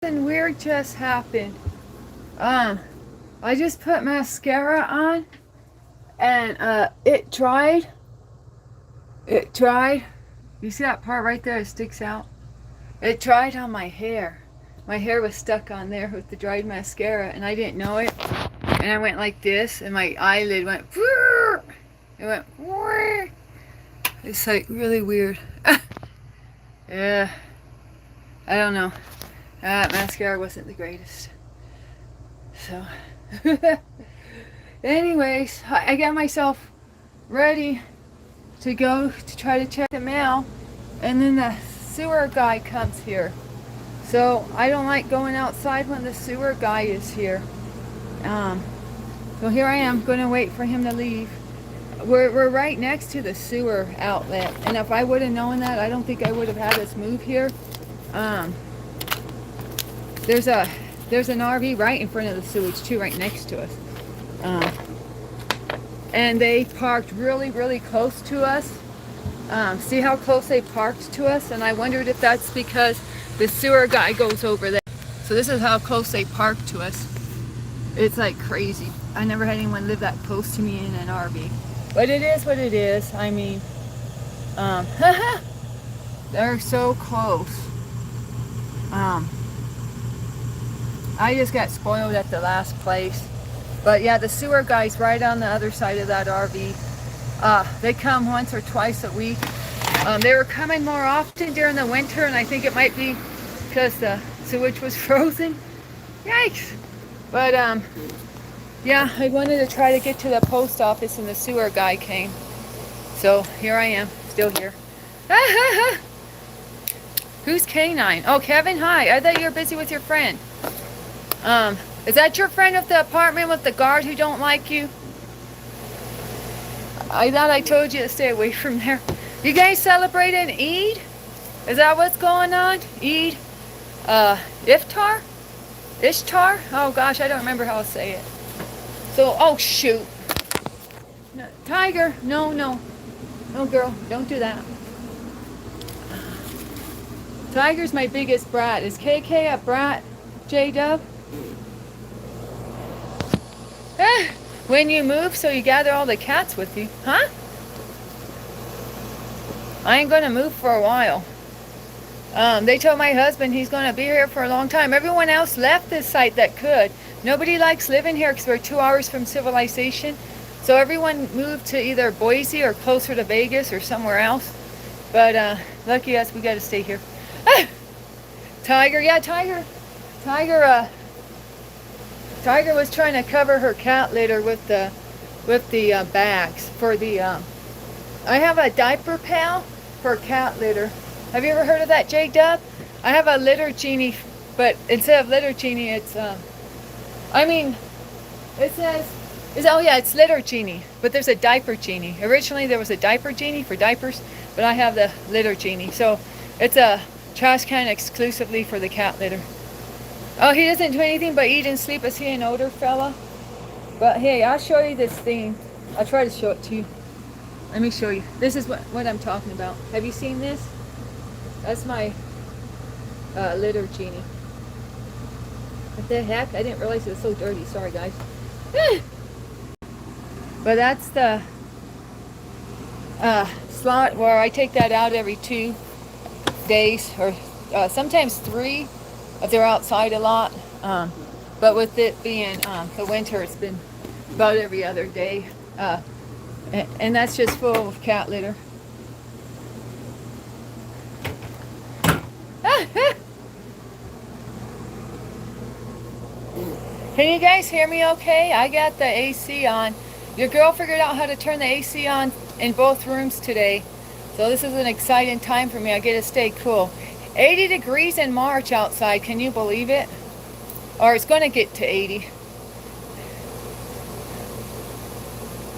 Something weird just happened. I just put mascara on and it dried. It dried. You see that part right there? It sticks out. It dried on my hair. My hair was stuck on there with the dried mascara and I didn't know it. And I went like this and my eyelid went. It went. It's like really weird. Yeah. I don't know. That mascara wasn't the greatest. So, anyways, I got myself ready to go to try to check the mail, and then the sewer guy comes here. So I don't like going outside when the sewer guy is here. So here I am, going to wait for him to leave. We're right next to the sewer outlet, and if I would have known that, I don't think I would have had us move here. There's an RV right in front of the sewage too, right next to us. And they parked really close to us. See how close they parked to us? And I wondered if that's because the sewer guy goes over there. So this is how close they parked to us. It's like crazy. I never had anyone live that close to me in an RV. But it is what it is. I mean, they're so close. I just got spoiled at the last place. But yeah, the sewer guy's right on the other side of that RV. They come once or twice a week. They were coming more often during the winter, and I think it might be because the sewage was frozen. Yikes! But yeah, I wanted to try to get to the post office, and the sewer guy came. So here I am, still here. Who's Canine? Oh, Kevin, hi. I thought you were busy with your friend. Is that your friend at the apartment with the guard who don't like you? I thought I told you to stay away from there. You guys celebrating Eid? Is that what's going on? Eid? Iftar? Ishtar? Oh gosh, I don't remember how to say it. So, oh shoot. No, Tiger, no. No girl, don't do that. Tiger's my biggest brat. Is KK a brat, J-Dub? When you move, so you gather all the cats with you, huh? I ain't gonna move for a while. They told my husband he's gonna be here for a long time. Everyone else left this site that could. Nobody likes living here because we're 2 hours from civilization. So everyone moved to either Boise or closer to Vegas or somewhere else. But lucky us, we gotta stay here. Tiger, yeah, Tiger. Tiger was trying to cover her cat litter with the bags for the. I have a diaper pail for cat litter. Have you ever heard of that, J-Dub? I have a litter genie, but instead of litter genie, it's I mean, it says, it's litter genie, but there's a diaper genie. Originally there was a diaper genie for diapers, but I have the litter genie. So it's a trash can exclusively for the cat litter. Oh, he doesn't do anything but eat and sleep. Is he an older fella? But hey, I'll show you this thing. I'll try to show it to you. Let me show you. This is what I'm talking about. Have you seen this? That's my litter genie. What the heck? I didn't realize it was so dirty. Sorry, guys. But that's the slot where I take that out every 2 days or sometimes 3 if they're outside a lot. But with it being the winter, it's been about every other day. And that's just full of cat litter. Can you guys hear me okay? I got the AC on. Your girl figured out how to turn the AC on in both rooms today. So this is an exciting time for me. I get to stay cool. 80 degrees in March outside. Can you believe it? Or it's going to get to 80.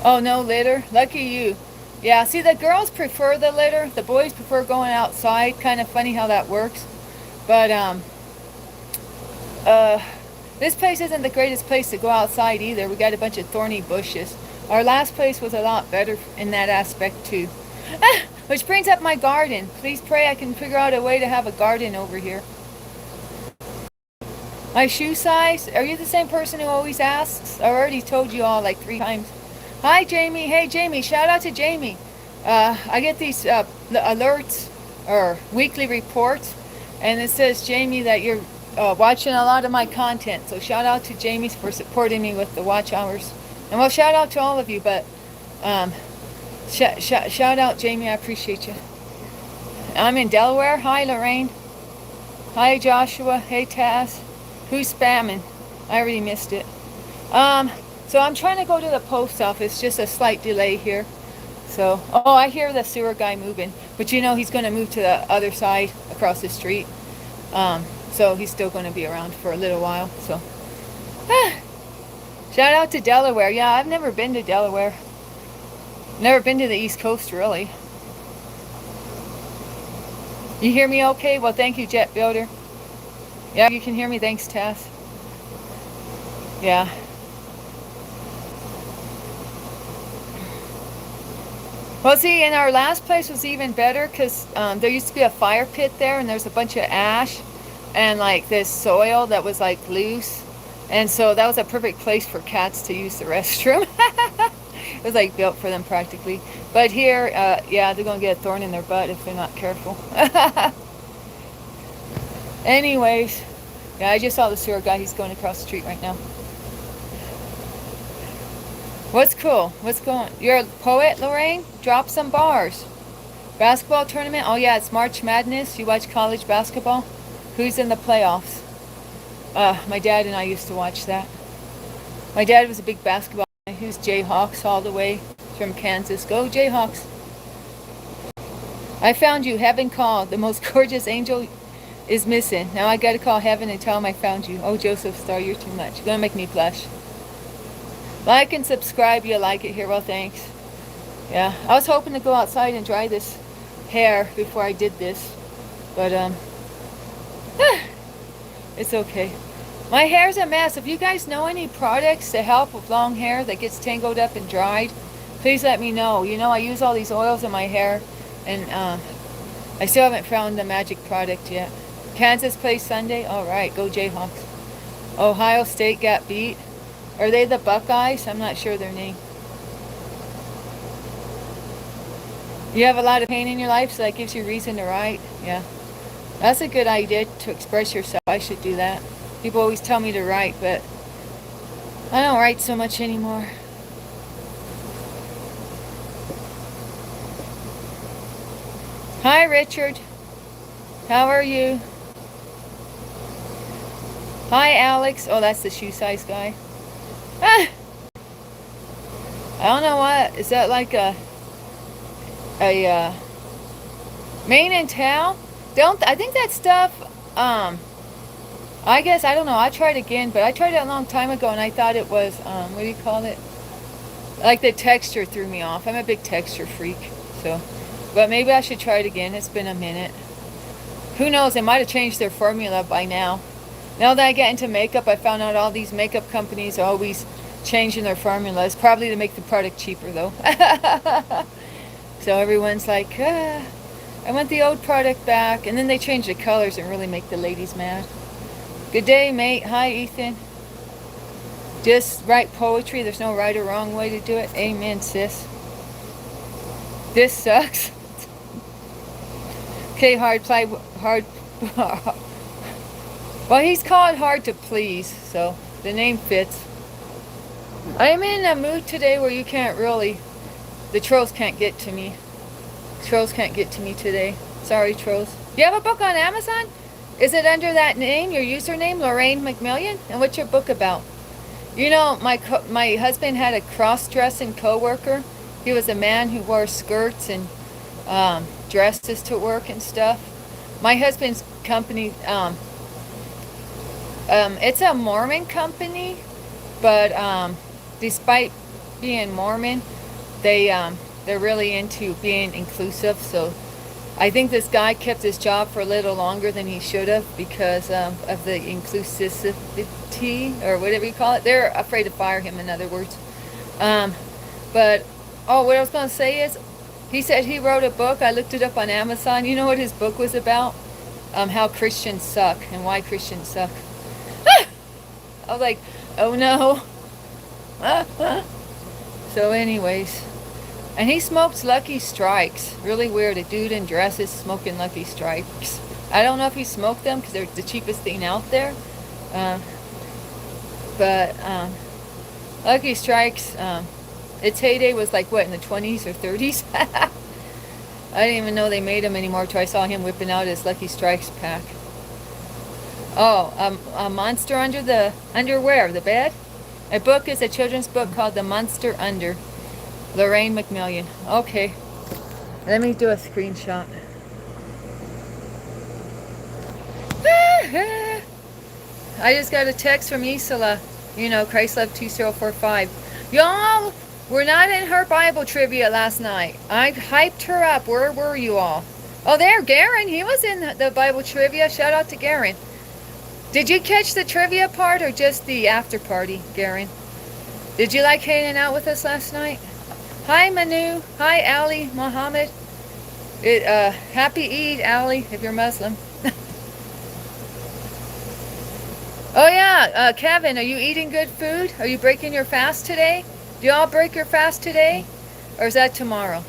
Oh, no litter? Lucky you. Yeah, see, the girls prefer the litter. The boys prefer going outside. Kind of funny how that works. But, this place isn't the greatest place to go outside either. We got a bunch of thorny bushes. Our last place was a lot better in that aspect too. Which brings up my garden. Please pray I can figure out a way to have a garden over here. My shoe size? Are you the same person who always asks? I already told you all like 3 times. Hi, Jamie. Hey, Jamie. Shout out to Jamie. I get these alerts or weekly reports, and it says, Jamie, that you're watching a lot of my content. So shout out to Jamie for supporting me with the watch hours. And well, shout out to all of you, but shout out, Jamie. I appreciate you. I'm in Delaware. Hi, Lorraine. Hi, Joshua. Hey, Taz. Who's spamming? I already missed it. So I'm trying to go to the post office. Just a slight delay here. So, oh, I hear the sewer guy moving. But you know he's going to move to the other side across the street. So he's still going to be around for a little while. So, shout out to Delaware. Yeah, I've never been to Delaware. Never been to the East Coast, really. You hear me okay? Well, thank you, Jet Builder. Yeah, you can hear me. Thanks, Tess. Yeah. Well, see, and our last place was even better because there used to be a fire pit there, and there's a bunch of ash and like this soil that was like loose, and so that was a perfect place for cats to use the restroom. It was like built for them practically. But here, yeah, they're gonna get a thorn in their butt if they're not careful. Anyways, yeah, I just saw the sewer guy. He's going across the street right now. What's cool? What's going? You're a poet, Lorraine? Drop some bars. Basketball tournament? Oh yeah, it's March Madness. You watch college basketball? Who's in the playoffs? My dad and I used to watch that. My dad was a big basketball guy. He was Jayhawks all the way from Kansas. Go Jayhawks. I found you. Heaven called. The most gorgeous angel is missing. Now I gotta call heaven and tell him I found you. Oh, Joseph Star, you're too much. You're gonna make me blush. Like and subscribe. You like it here. Well, thanks. Yeah, I was hoping to go outside and dry this hair before I did this, but it's okay. My hair's a mess. If you guys know any products to help with long hair that gets tangled up and dried, please let me know. You know, I use all these oils in my hair, and I still haven't found the magic product yet. Kansas plays Sunday. All right, go Jayhawks. Ohio State got beat. Are they the Buckeyes? I'm not sure their name. You have a lot of pain in your life, so that gives you reason to write. Yeah. That's a good idea to express yourself. I should do that. People always tell me to write, but I don't write so much anymore. Hi, Richard. How are you? Hi, Alex. Oh, that's the shoe size guy. Ah! I don't know what. Is that like a Maine and Towel? I think that stuff, I guess, I don't know, I tried again, but I tried it a long time ago, and I thought it was, what do you call it? Like the texture threw me off. I'm a big texture freak, so, but maybe I should try it again. It's been a minute. Who knows, they might have changed their formula by now. Now that I get into makeup, I found out all these makeup companies are always changing their formulas, probably to make the product cheaper, though. So everyone's like, I want the old product back. And then they change the colors and really make the ladies mad. Good day, mate. Hi, Ethan. Just write poetry. There's no right or wrong way to do it. Amen, sis. This sucks. Okay, hard. Well, he's called Hard to Please, so the name fits. I'm in a mood today where you can't really... The trolls can't get to me. Trolls can't get to me today. Sorry, trolls. Do you have a book on Amazon? Is it under that name, your username, Lorraine McMillian? And what's your book about? You know, my husband had a cross-dressing coworker. He was a man who wore skirts and dresses to work and stuff. My husband's company, it's a Mormon company, but despite being Mormon, they're really into being inclusive. So I think this guy kept his job for a little longer than he should have because of the inclusivity, or whatever you call it. They're afraid to fire him, in other words. But what I was going to say is, he said he wrote a book. I looked it up on Amazon. You know what his book was about? How Christians suck and why Christians suck. I was like, oh no. So anyways, and he smokes Lucky Strikes. Really weird, a dude in dresses smoking Lucky Strikes. I don't know if he smoked them because they're the cheapest thing out there. Uh, but Lucky Strikes, its heyday was like what, in the 20s or 30s? I didn't even know they made them anymore until I saw him whipping out his Lucky Strikes pack. Oh, a monster under the underwear, the bed? A book is a children's book called The Monster Under. Lorraine McMillian. Okay. Let me do a screenshot. I just got a text from Isla. You know, Christ Love 2045. Y'all, we're not in her Bible trivia last night. I hyped her up. Where were you all? Oh, there, Garen. He was in the Bible trivia. Shout out to Garen. Did you catch the trivia part or just the after party, Garen? Did you like hanging out with us last night? Hi, Manu. Hi, Ali Muhammad. Happy Eid, Ali, if you're Muslim. Oh, yeah. Kevin, are you eating good food? Are you breaking your fast today? Do y'all break your fast today? Or is that tomorrow?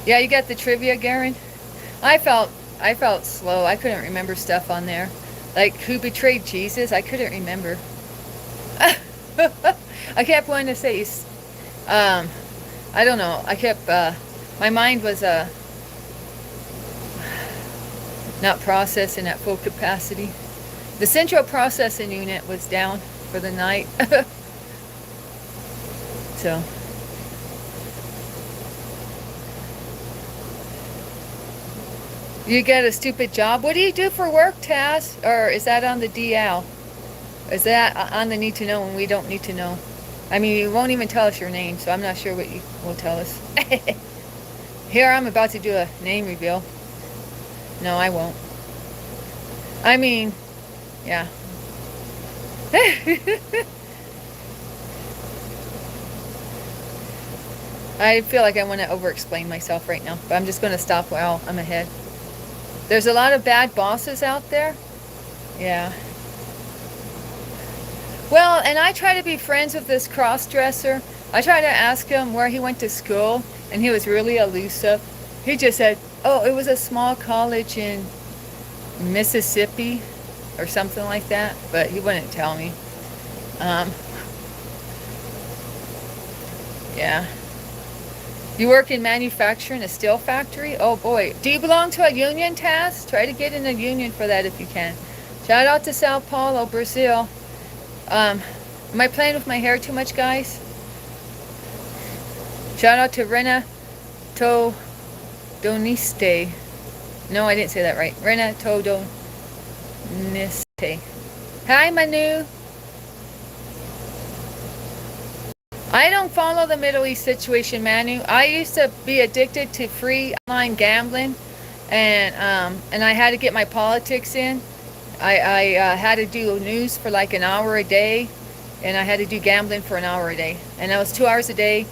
Yeah, you got the trivia, Garen? I felt slow. I couldn't remember stuff on there. Like, who betrayed Jesus? I couldn't remember. I kept wanting to say, I don't know. I kept, my mind was not processing at full capacity. The central processing unit was down for the night. So. You get a stupid job. What do you do for work, Taz? Or is that on the DL? Is that on the need to know when we don't need to know? I mean, you won't even tell us your name, so I'm not sure what you will tell us. Here, I'm about to do a name reveal. No, I won't. I mean, yeah. I feel like I want to over-explain myself right now, but I'm just going to stop while I'm ahead. There's a lot of bad bosses out there. Yeah. Well, and I try to be friends with this cross-dresser. I try to ask him where he went to school, and he was really elusive. He just said, oh, it was a small college in Mississippi or something like that, but he wouldn't tell me. Yeah. You work in manufacturing, a steel factory? Oh boy. Do you belong to a union, Taz? Try to get in a union for that if you can. Shout out to Sao Paulo, Brazil. Am I playing with my hair too much, guys? Shout out to Renato Doniste. No, I didn't say that right. Renato Doniste. Hi, Manu. I don't follow the Middle East situation, Manu. I used to be addicted to free online gambling, and I had to get my politics in. I had to do news for like an hour a day, and I had to do gambling for an hour a day, and that was 2 hours a day,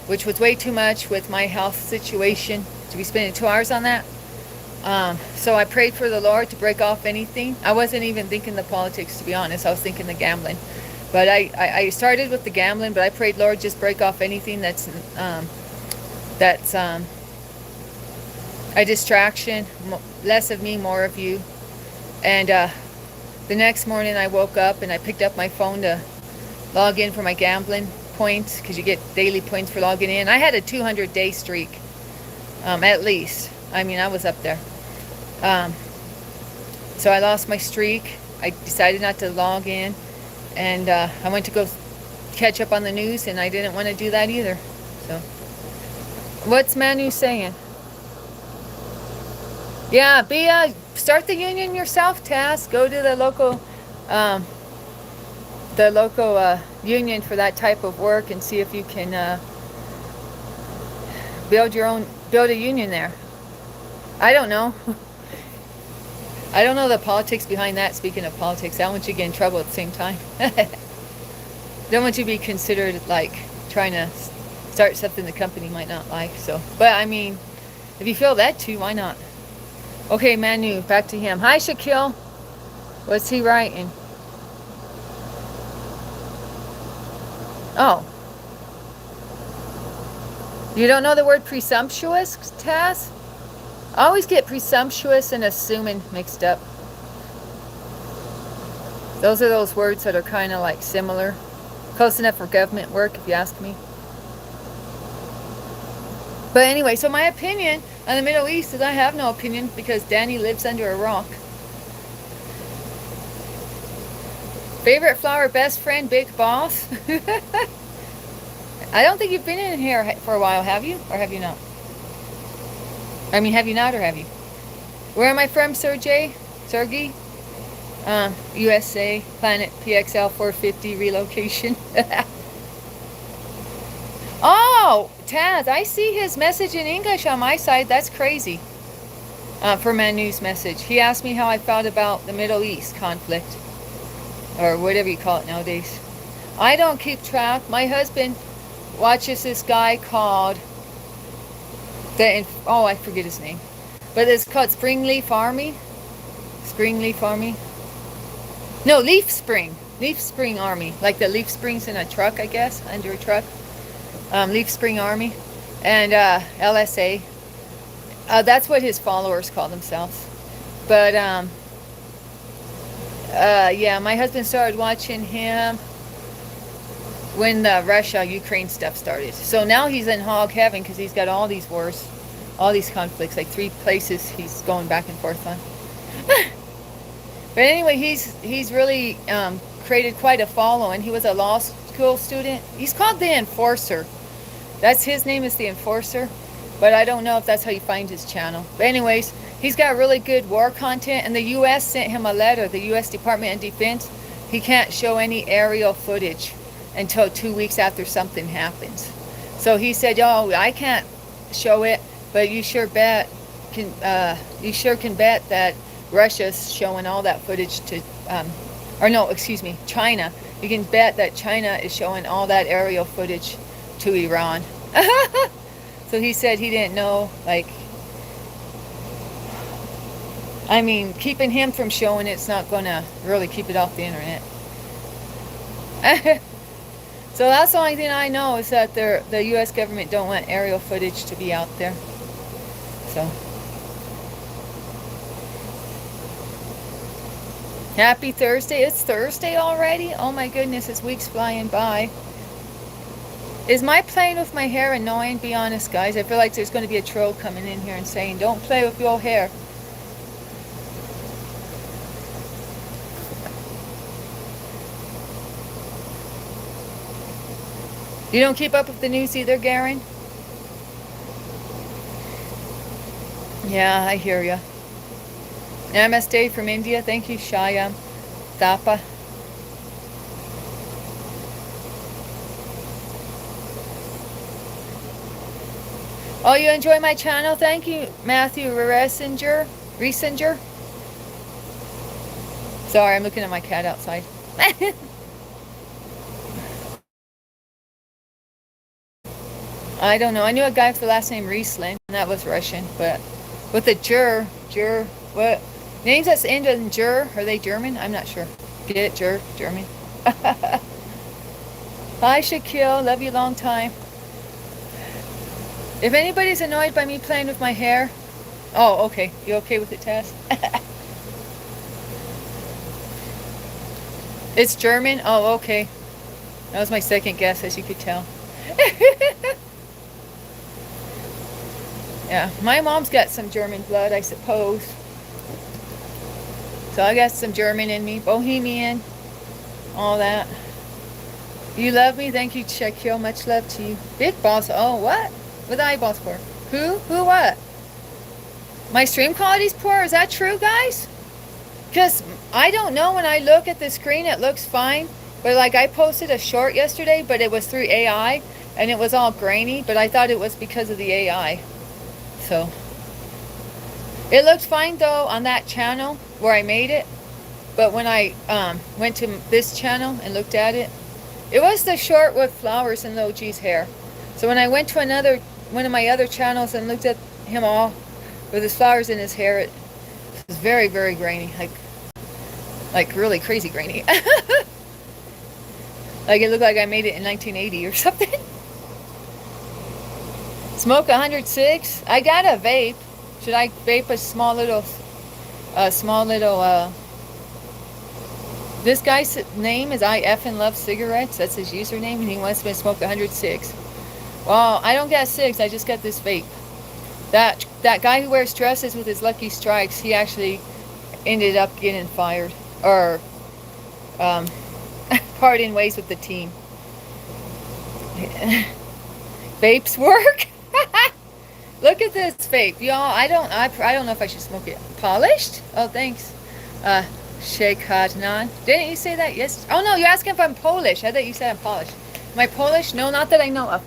which was way too much with my health situation to be spending 2 hours on that. So I prayed for the Lord to break off anything. I wasn't even thinking the politics, to be honest. I was thinking the gambling. But I started with the gambling, but I prayed, Lord, just break off anything that's a distraction, less of me, more of you. And the next morning I woke up and I picked up my phone to log in for my gambling points, because you get daily points for logging in. I had a 200-day streak, at least. I mean, I was up there. So I lost my streak. I decided not to log in. And I went to go catch up on the news, and I didn't want to do that either. So, what's Manu saying? Yeah, start the union yourself, Taz. Go to the local union for that type of work and see if you can build a union there. I don't know. I don't know the politics behind that. Speaking of politics, I don't want you to get in trouble at the same time. Don't want you to be considered like trying to start something the company might not like. So, but I mean, if you feel that too, why not? Okay, Manu, back to him. Hi, Shaquille. What's he writing? Oh, you don't know the word presumptuous, Taz? I always get presumptuous and assuming mixed up. Those are those words that are kind of like similar. Close enough for government work, if you ask me. But anyway, so my opinion on the Middle East is I have no opinion because Danny lives under a rock. Favorite flower, best friend, Big Boss? I don't think you've been in here for a while, have you? Or have you not? I mean, have you not or have you? Where am I from, Sergey? Sergey? USA, Planet PXL 450 relocation. Oh, Taz, I see his message in English on my side. That's crazy. For my news message. He asked me how I felt about the Middle East conflict. Or whatever you call it nowadays. I don't keep track. My husband watches this guy called... I forget his name. But it's called Springleaf Army. Springleaf Army. No, Leaf Spring. Leaf Spring Army. Like the leaf springs in a truck, I guess. Under a truck. Leaf Spring Army. And LSA. That's what his followers call themselves. But, yeah, my husband started watching him when the Russia-Ukraine stuff started. So now he's in hog heaven because he's got all these wars, all these conflicts, like 3 places he's going back and forth on. But anyway, he's really created quite a following. He was a law school student. He's called the Enforcer. That's his name is the Enforcer. But I don't know if that's how you find his channel. But anyways, he's got really good war content. And the U.S. sent him a letter, the U.S. Department of Defense. He can't show any aerial footage until 2 weeks after something happens. So he said, "Oh, I can't show it, but you sure can bet that Russia's showing all that footage to, China. You can bet that China is showing all that aerial footage to Iran." So he said he didn't know, like, I mean, keeping him from showing it's not going to really keep it off the internet. So that's the only thing I know is that the U.S. government don't want aerial footage to be out there. So. Happy Thursday. It's Thursday already? Oh my goodness, this week's flying by. Is my playing with my hair annoying? Be honest, guys. I feel like there's going to be a troll coming in here and saying, "Don't play with your hair." You don't keep up with the news either, Garen? Yeah, I hear ya. Namaste from India. Thank you, Shayam. Thapa. Oh, you enjoy my channel? Thank you, Matthew Reisinger. Sorry, I'm looking at my cat outside. I don't know. I knew a guy with the last name Riesling, and that was Russian, but with the what? Names that end in Jur, are they German? I'm not sure. Get it? German. Hi, Shaquille. Love you long time. If anybody's annoyed by me playing with my hair... Oh, okay. You okay with it, Tess? It's German? Oh, okay. That was my second guess, as you could tell. Yeah, my mom's got some German blood, I suppose. So I got some German in me. Bohemian. All that. You love me? Thank you, Shaquille. Much love to you. Big boss. Oh, what? What the eyeballs for? Who? Who what? My stream quality's poor? Is that true, guys? Because I don't know, when I look at the screen, it looks fine. But like I posted a short yesterday, but it was through AI. And it was all grainy. But I thought it was because of the AI. So. It looked fine, though, on that channel where I made it. But when I went to this channel and looked at it, it was the short with flowers and OG's hair. So when I went to one of my other channels and looked at him all with his flowers in his hair, it was very, very grainy. Like really crazy grainy. Like it looked like I made it in 1980 or something. Smoke 106. I got a vape. Should I vape a small little, this guy's name is I effing love cigarettes. That's his username, and he wants me to smoke 106. Well, I don't got 6. I just got this vape. That guy who wears dresses with his Lucky Strikes, he actually ended up getting fired or parting ways with the team. Vapes work. Look at this vape, y'all. I don't know if I should smoke it. Polished? Oh, thanks. Sheikh Hadnan. Didn't you say that? Yes. Oh no, you're asking if I'm Polish. I thought you said I'm Polish. Am I Polish? No, not that I know of.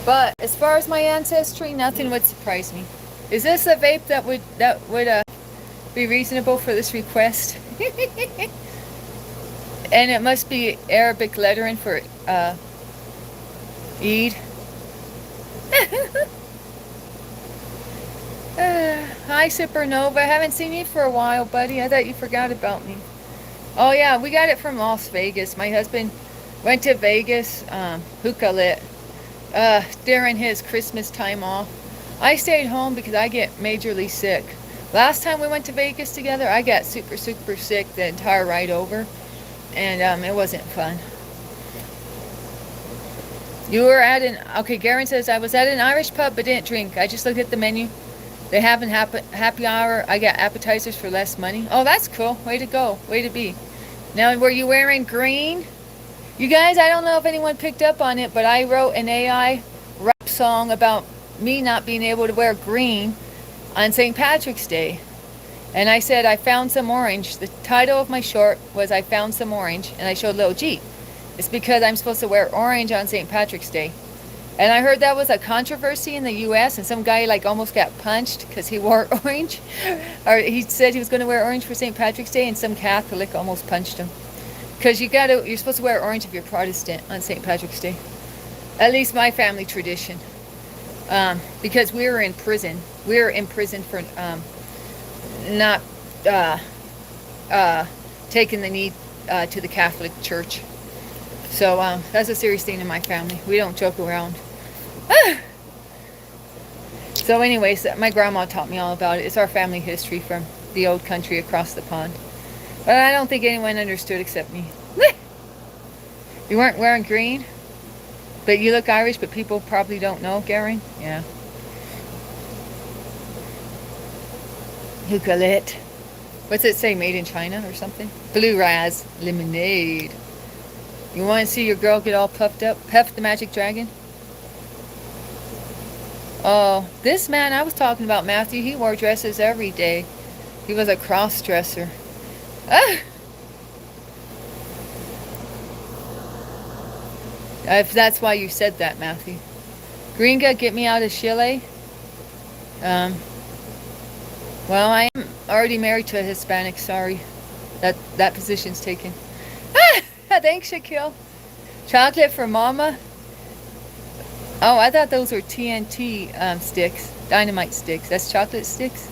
But as far as my ancestry, nothing would surprise me. Is this a vape that would be reasonable for this request? And it must be Arabic lettering for Eid. Hi Supernova, I haven't seen you for a while, buddy. I thought you forgot about me. Oh yeah, we got it from Las Vegas. My husband went to Vegas, hookah lit, during his Christmas time off. I stayed home because I get majorly sick. Last time we went to Vegas together, I got super sick the entire ride over, and it wasn't fun. You were at okay, Garen says, I was at an Irish pub but didn't drink. I just looked at the menu. They have happy hour. I got appetizers for less money. Oh, that's cool. Way to go. Way to be. Now, were you wearing green? You guys, I don't know if anyone picked up on it, but I wrote an AI rap song about me not being able to wear green on St. Patrick's Day. And I said, I found some orange. The title of my short was I found some orange, and I showed Lil G. It's because I'm supposed to wear orange on St. Patrick's Day. And I heard that was a controversy in the U.S. and some guy like almost got punched because he wore orange. Or he said he was going to wear orange for St. Patrick's Day, and some Catholic almost punched him. Because you're supposed to wear orange if you're Protestant on St. Patrick's Day. At least my family tradition. Because we were in prison. We were in prison for not taking the knee to the Catholic Church. So that's a serious thing in my family. We don't joke around. So anyways, my grandma taught me all about it. It's our family history from the old country across the pond. But I don't think anyone understood except me. You weren't wearing green? But you look Irish, but people probably don't know, Garen? Yeah. Hookah lit. What's it say? Made in China or something? Blue Raz lemonade. You want to see your girl get all puffed up? Puff the Magic Dragon? Oh, this man I was talking about, Matthew, he wore dresses every day. He was a cross-dresser. Ah! If that's why you said that, Matthew. Gringa, get me out of Chile. Well, I am already married to a Hispanic, sorry. That position's taken. Ah! Thanks, Shaquille. Chocolate for Mama. Oh, I thought those were TNT sticks. Dynamite sticks. That's chocolate sticks?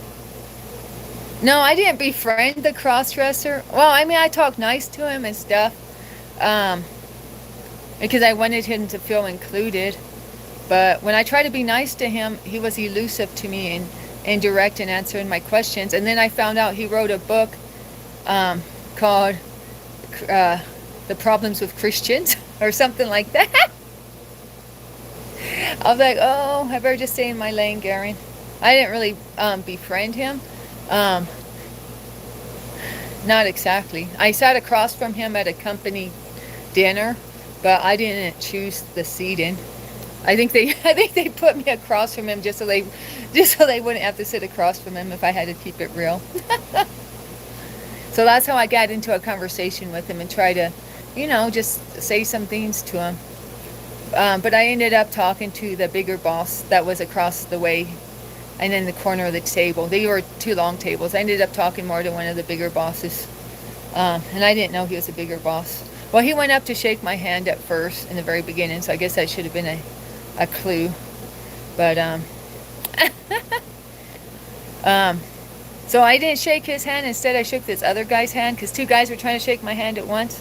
No, I didn't befriend the cross-dresser. Well, I mean, I talked nice to him and stuff. Because I wanted him to feel included. But when I tried to be nice to him, he was elusive to me and indirect in answering my questions. And then I found out he wrote a book called The Problems with Christians or something like that. I was like, oh, I better just stay in my lane, Garen. I didn't really befriend him. Not exactly. I sat across from him at a company dinner, but I didn't choose the seating. I think they put me across from him just so they wouldn't have to sit across from him if I had to keep it real. So that's how I got into a conversation with him and try to, just say some things to him. But I ended up talking to the bigger boss that was across the way and in the corner of the table. They were two long tables. I ended up talking more to one of the bigger bosses. And I didn't know he was a bigger boss. Well, he went up to shake my hand at first in the very beginning, so I guess that should have been a clue. But So I didn't shake his hand. Instead, I shook this other guy's hand because two guys were trying to shake my hand at once.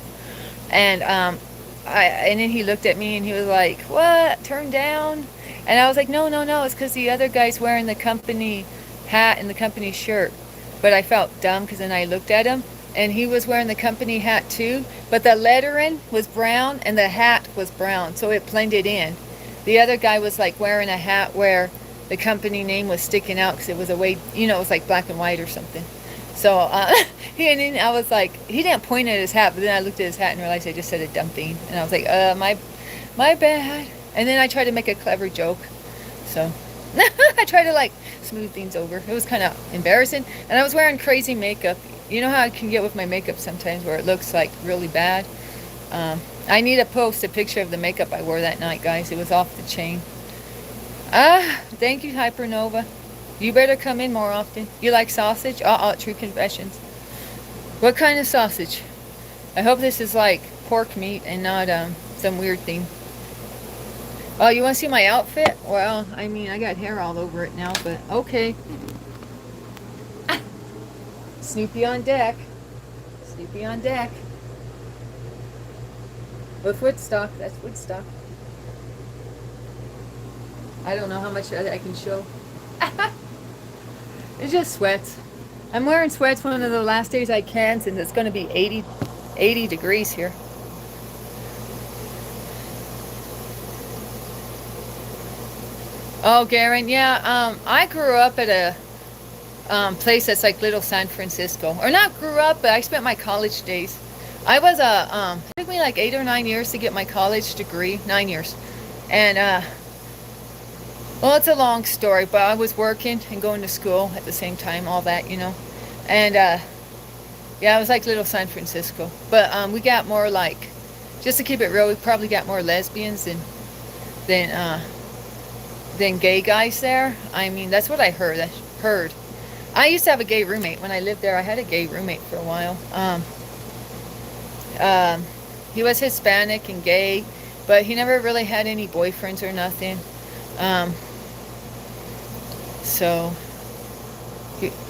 And and then he looked at me and he was like, "What? Turn down?" And I was like, "No, no, no. It's because the other guy's wearing the company hat and the company shirt." But I felt dumb because then I looked at him and he was wearing the company hat too. But the lettering was brown and the hat was brown, so it blended in. The other guy was like wearing a hat where the company name was sticking out because it was a way, you know, it was like black and white or something. So and then I was like, he didn't point at his hat, but then I looked at his hat and realized I just said a dumb thing, and I was like, my bad. And then I tried to make a clever joke, so I tried to like smooth things over. It was kind of embarrassing, and I was wearing crazy makeup. You know how I can get with my makeup sometimes, where it looks like really bad. I need to post a picture of the makeup I wore that night, guys. It was off the chain. Thank you, Hypernova. You better come in more often. You like sausage? True confessions. What kind of sausage? I hope this is like pork meat and not some weird thing. Oh, you want to see my outfit? Well, I mean, I got hair all over it now, but okay. Snoopy on deck. Snoopy on deck. With Woodstock. That's Woodstock. I don't know how much I can show. It's just sweats. I'm wearing sweats one of the last days I can since it's going to be 80 degrees here. Oh, Garen, yeah. I grew up at a place that's like Little San Francisco. Or not grew up, but I spent my college days. I was it took me like 8 or 9 years to get my college degree. 9 years. And well, it's a long story, but I was working and going to school at the same time, all that, you know. And yeah, it was like Little San Francisco. But we got more like, just to keep it real, we probably got more lesbians than gay guys there. I mean, that's what I heard. I used to have a gay roommate when I lived there. I had a gay roommate for a while. He was Hispanic and gay, but he never really had any boyfriends or nothing. So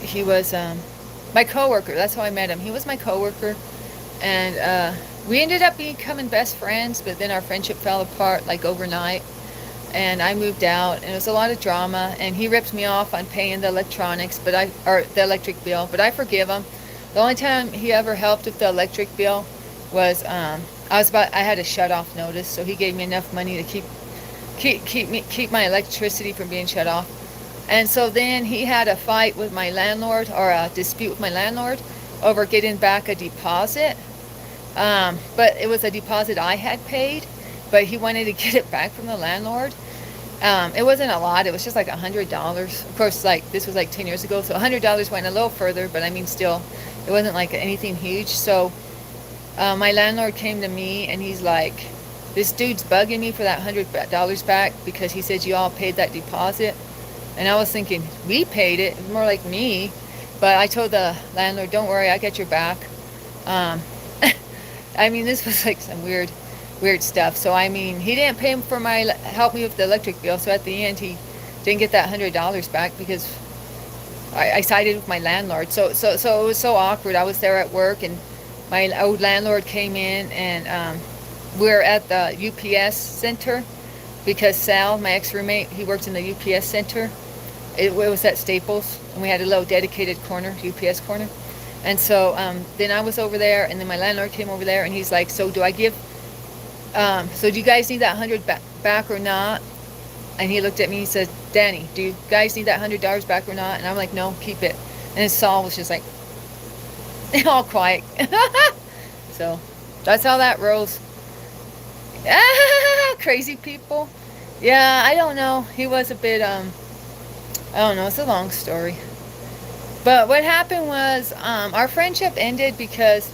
he was my coworker. That's how I met him. He was my coworker, and we ended up becoming best friends. But then our friendship fell apart like overnight, and I moved out, and it was a lot of drama. And he ripped me off on paying the electronics, or the electric bill. But I forgive him. The only time he ever helped with the electric bill was I had a shut off notice, so he gave me enough money to keep my electricity from being shut off. And so then he had a fight with my landlord, or a dispute with my landlord, over getting back a deposit. But it was a deposit I had paid, but he wanted to get it back from the landlord. It wasn't a lot. It was just like $100. Of course, like this was like 10 years ago, so $100 went a little further, but I mean, still, it wasn't like anything huge. So my landlord came to me and he's like, "This dude's bugging me for that $100 back because he said you all paid that deposit." And I was thinking, we paid it. It was more like me. But I told the landlord, "Don't worry, I got your back." I mean, this was like some weird stuff. So I mean, he didn't pay him for help me with the electric bill. So at the end, he didn't get that $100 back because I sided with my landlord. So it was so awkward. I was there at work, and my old landlord came in, and we're at the UPS center because Sal, my ex-roommate, he worked in the UPS center. It was at Staples, and we had a little dedicated corner, UPS corner. And so then I was over there, and then my landlord came over there, and he's like, "So do I give? So do you guys need that $100 back or not?" And he looked at me. He said, "Danny, do you guys need that $100 back or not?" And I'm like, "No, keep it." And then Saul was just like, all quiet. So that's how that rolls. Crazy people. Yeah, I don't know. He was a bit I don't know, it's a long story. But what happened was our friendship ended because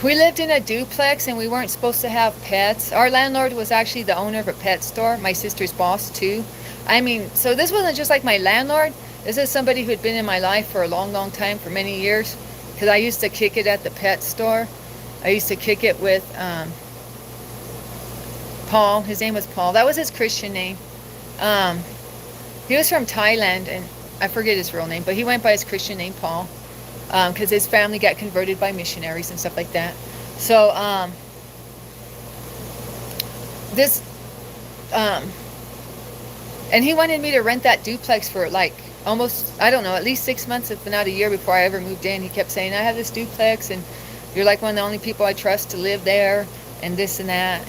we lived in a duplex and we weren't supposed to have pets. Our landlord was actually the owner of a pet store, my sister's boss too. I mean, so this wasn't just like my landlord. This is somebody who had been in my life for a long time, for many years. Because I used to kick it at the pet store. I used to kick it with Paul. His name was Paul. That was his Christian name. He was from Thailand, and I forget his real name, but he went by his Christian name, Paul, because his family got converted by missionaries and stuff like that. So this, um, and he wanted me to rent that duplex for like almost, I don't know, at least 6 months, if not a year, before I ever moved in. He kept saying, I have this duplex, and you're like one of the only people I trust to live there, and this and that,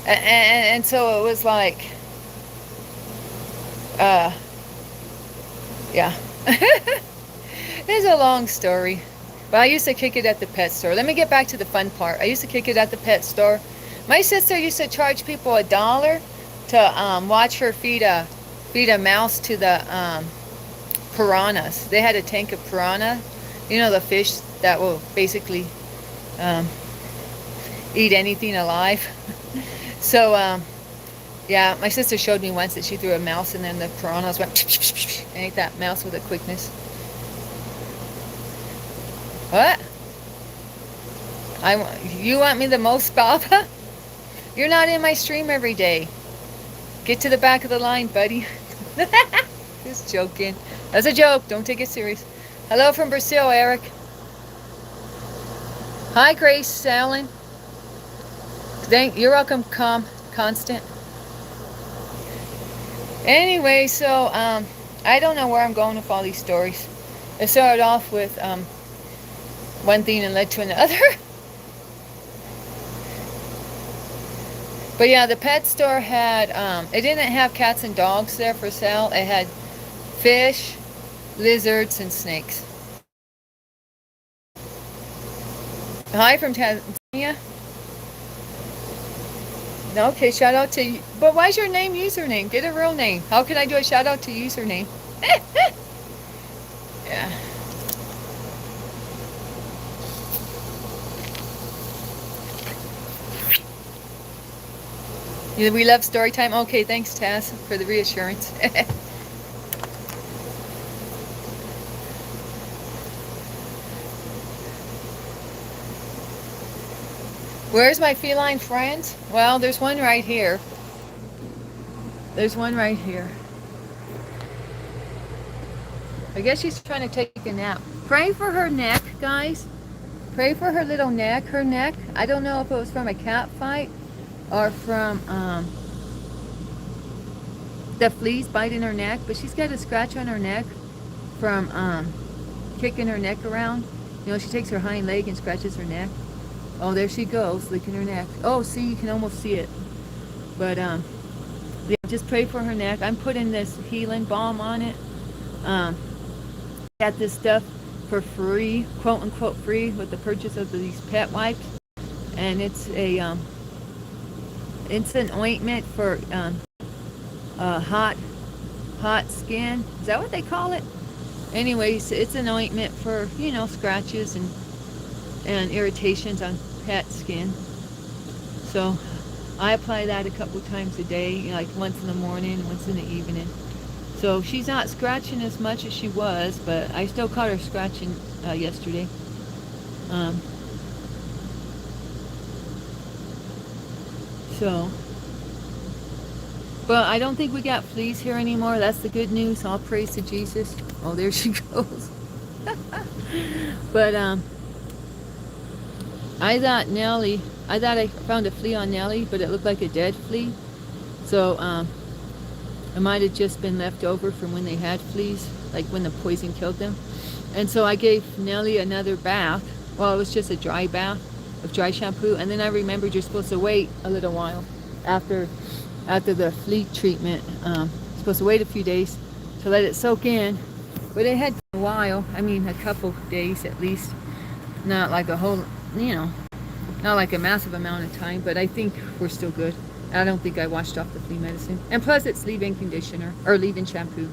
and so it was like, yeah. It's a long story. But I used to kick it at the pet store. Let me get back to the fun part. I used to kick it at the pet store. My sister used to charge people $1 to watch her feed a mouse to the piranhas. They had a tank of piranha. You know, the fish that will basically eat anything alive. So, yeah, my sister showed me once that she threw a mouse and then the piranhas went and ate that mouse with a quickness. What? You want me the most, Baba? You're not in my stream every day. Get to the back of the line, buddy. Just joking. That's a joke. Don't take it serious. Hello from Brazil, Eric. Hi, Grace Allen. You're welcome, Constant. Anyway, so I don't know where I'm going with all these stories. It started off with one thing and led to another. But yeah, the pet store had, it didn't have cats and dogs there for sale. It had fish, lizards, and snakes. Hi from Tanzania. Okay, shout out to you. But why's your name username? Get a real name. How can I do a shout out to username? Yeah. We love story time. Okay, thanks, Taz, for the reassurance. Where's my feline friends? Well, there's one right here. There's one right here. I guess she's trying to take a nap. Pray for her neck, guys. Pray for her little neck. Her neck, I don't know if it was from a cat fight or from the fleas biting her neck, but she's got a scratch on her neck from kicking her neck around. You know, she takes her hind leg and scratches her neck. Oh, there she goes, licking her neck. Oh, see, you can almost see it. But yeah, just pray for her neck. I'm putting this healing balm on it. Got this stuff for free, quote unquote free, with the purchase of these pet wipes, and it's a it's an ointment for hot skin. Is that what they call it? Anyways, it's an ointment for, you know, scratches and irritations on pet skin. So I apply that a couple times a day, you know, like once in the morning, once in the evening. So she's not scratching as much as she was, but I still caught her scratching yesterday. So, but I don't think we got fleas here anymore. That's the good news. All praise to Jesus. Oh, there she goes. But I thought I found a flea on Nellie, but it looked like a dead flea. So it might have just been left over from when they had fleas, like when the poison killed them. And so I gave Nellie another bath. Well, it was just a dry bath of dry shampoo. And then I remembered you're supposed to wait a little while after the flea treatment. Supposed to wait a few days to let it soak in. But it had been a while. I mean, a couple days at least. Not like a whole, you know, not like a massive amount of time. But I think we're still good. I don't think I washed off the flea medicine. And plus it's leave-in conditioner, or leave-in shampoo.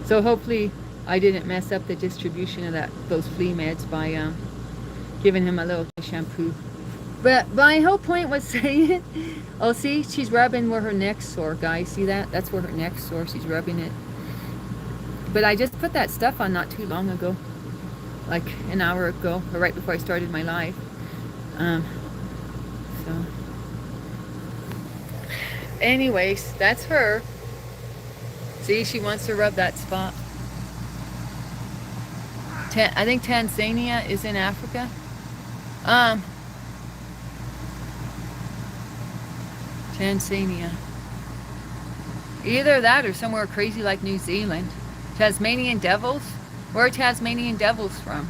So hopefully I didn't mess up the distribution of those flea meds by giving him a little shampoo. But my whole point was saying, oh, see, she's rubbing where her neck's sore, guys. See that? That's where her neck's sore. She's rubbing it. But I just put that stuff on not too long ago. Like an hour ago, or right before I started my live. So Anyways, that's her. See, she wants to rub that spot. I think Tanzania is in Africa. Um, Tanzania. Either that or somewhere crazy like New Zealand. Tasmanian devils? Where are Tasmanian devils from?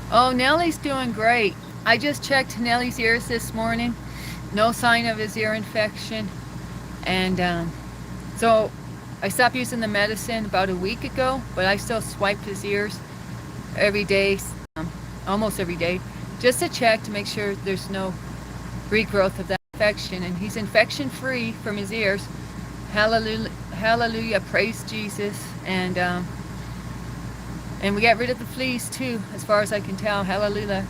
Oh, Nellie's doing great. I just checked Nellie's ears this morning. No sign of his ear infection. And so I stopped using the medicine about a week ago, but I still swiped his ears every day, almost every day, just to check to make sure there's no regrowth of that infection. And he's infection free from his ears. Hallelujah, hallelujah, praise Jesus. And we got rid of the fleas too, as far as I can tell. Hallelujah,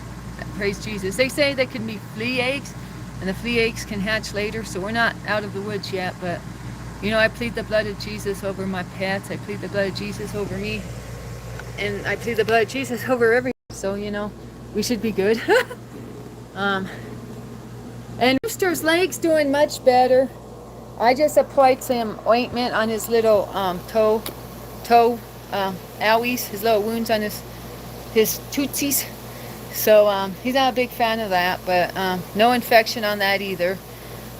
praise Jesus. They say there can be flea eggs, and the flea eggs can hatch later, so we're not out of the woods yet. But you know, I plead the blood of Jesus over my pets. I plead the blood of Jesus over me, and I plead the blood of Jesus over everyone. So you know, we should be good. And Rooster's leg's doing much better. I just applied some ointment on his little toe owies, his little wounds on his tootsies. So he's not a big fan of that, but no infection on that either.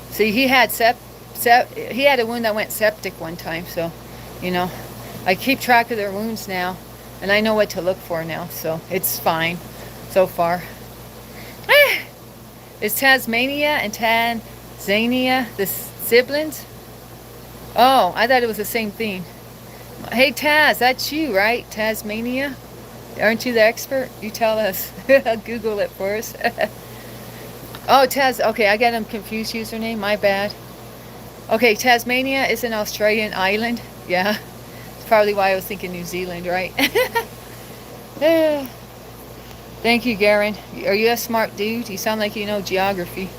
See, he had he had a wound that went septic one time, so you know, I keep track of their wounds now, and I know what to look for now, so it's fine so far. Is Tasmania and Tanzania the siblings? Oh, I thought it was the same thing. Hey Taz, that's you, right? Tasmania? Aren't you the expert? You tell us. Google it for us. Oh, Taz. Okay, I got him confused username. My bad. Okay, Tasmania is an Australian island. Yeah. It's probably why I was thinking New Zealand, right? Thank you, Garen. Are you a smart dude? You sound like you know geography.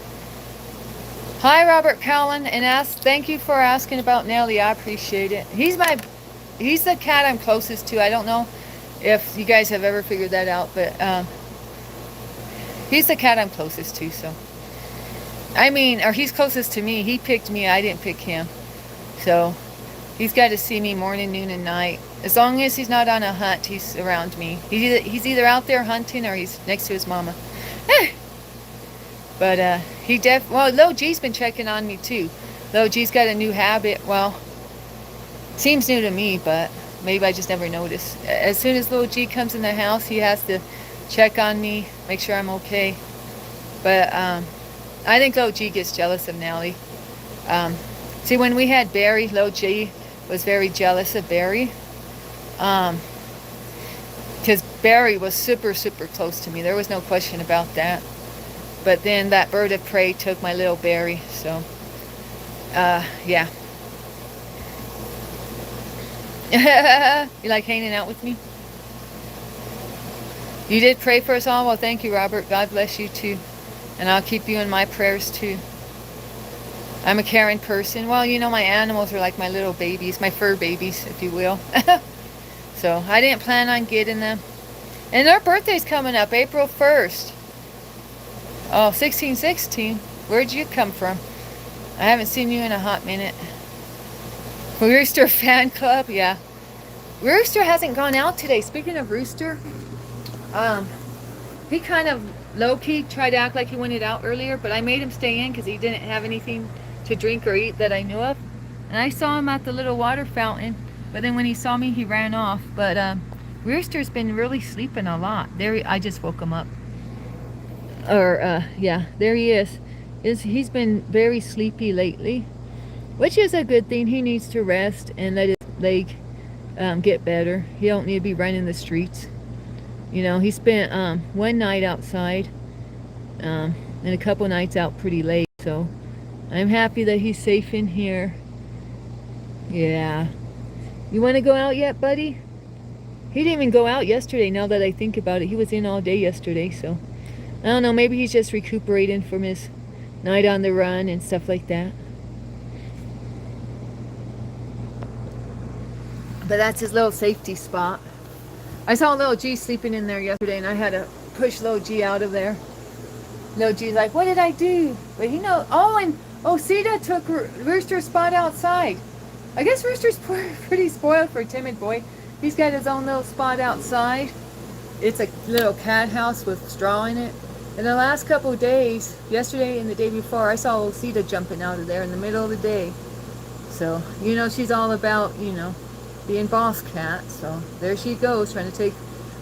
Hi, Robert Callan, and thank you for asking about Nellie. I appreciate it. He's the cat I'm closest to. I don't know if you guys have ever figured that out, but he's the cat I'm closest to. So, I mean, or he's closest to me. He picked me. I didn't pick him. So, he's got to see me morning, noon, and night. As long as he's not on a hunt, he's around me. He's either out there hunting or he's next to his mama. But well, Lo G's been checking on me too. Lo G's got a new habit. Well, seems new to me, but maybe I just never noticed. As soon as Lo G comes in the house, he has to check on me, make sure I'm okay. But I think Lo G gets jealous of Nellie. See, when we had Barry, Lo G was very jealous of Barry. Because Barry was super, super close to me. There was no question about that. But then that bird of prey took my little Barry. So, yeah. You like hanging out with me? You did pray for us all? Well, thank you, Robert. God bless you too. And I'll keep you in my prayers too. I'm a caring person. Well, you know, my animals are like my little babies, my fur babies, if you will. So I didn't plan on getting them. And their birthday's coming up, April 1st. Oh, 1616. Where'd you come from? I haven't seen you in a hot minute. Rooster fan club, yeah. Rooster hasn't gone out today. Speaking of Rooster, he kind of low-key tried to act like he wanted out earlier, but I made him stay in because he didn't have anything to drink or eat that I knew of. And I saw him at the little water fountain, but then when he saw me, he ran off. But Rooster's been really sleeping a lot. I just woke him up. Yeah, there he is. He's been very sleepy lately, which is a good thing. He needs to rest and let his leg get better. He don't need to be running the streets. You know, he spent one night outside and a couple nights out pretty late. So I'm happy that he's safe in here. Yeah. You want to go out yet, buddy? He didn't even go out yesterday, now that I think about it. He was in all day yesterday, so I don't know, maybe he's just recuperating from his night on the run and stuff like that. But that's his little safety spot. I saw little G sleeping in there yesterday, and I had to push little G out of there. Little G's like, what did I do? But he knows. Oh, and Osita took Rooster's spot outside. I guess Rooster's pretty spoiled for a timid boy. He's got his own little spot outside. It's a little cat house with straw in it. In the last couple of days, yesterday and the day before, I saw Osita jumping out of there in the middle of the day. So, she's all about, being boss cat. So there she goes, trying to take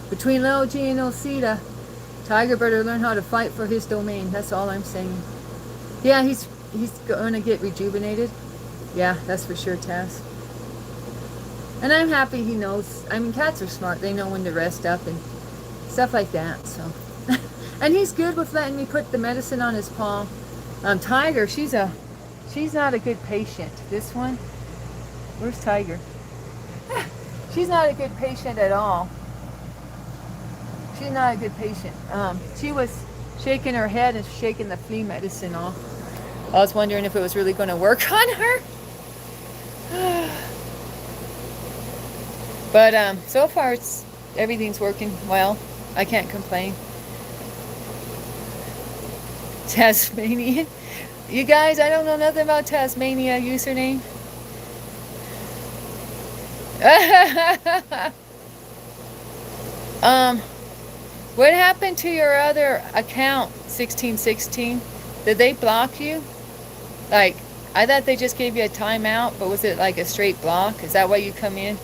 between Little G and Osita. Tiger better learn how to fight for his domain. That's all I'm saying. Yeah, he's going to get rejuvenated. Yeah, that's for sure, Tess. And I'm happy he knows. I mean, cats are smart. They know when to rest up and stuff like that. So, and he's good with letting me put the medicine on his paw. Tiger, she's not a good patient. This one, where's Tiger? She's not a good patient at all. She's not a good patient. She was shaking her head and shaking the flea medicine off. I was wondering if it was really going to work on her. But so far everything's working well. I can't complain. Tasmanian. You guys, I don't know nothing about Tasmania username. What happened to your other account, 1616? Did they block you? Like, I thought they just gave you a timeout, but was it like a straight block? Is that why you come in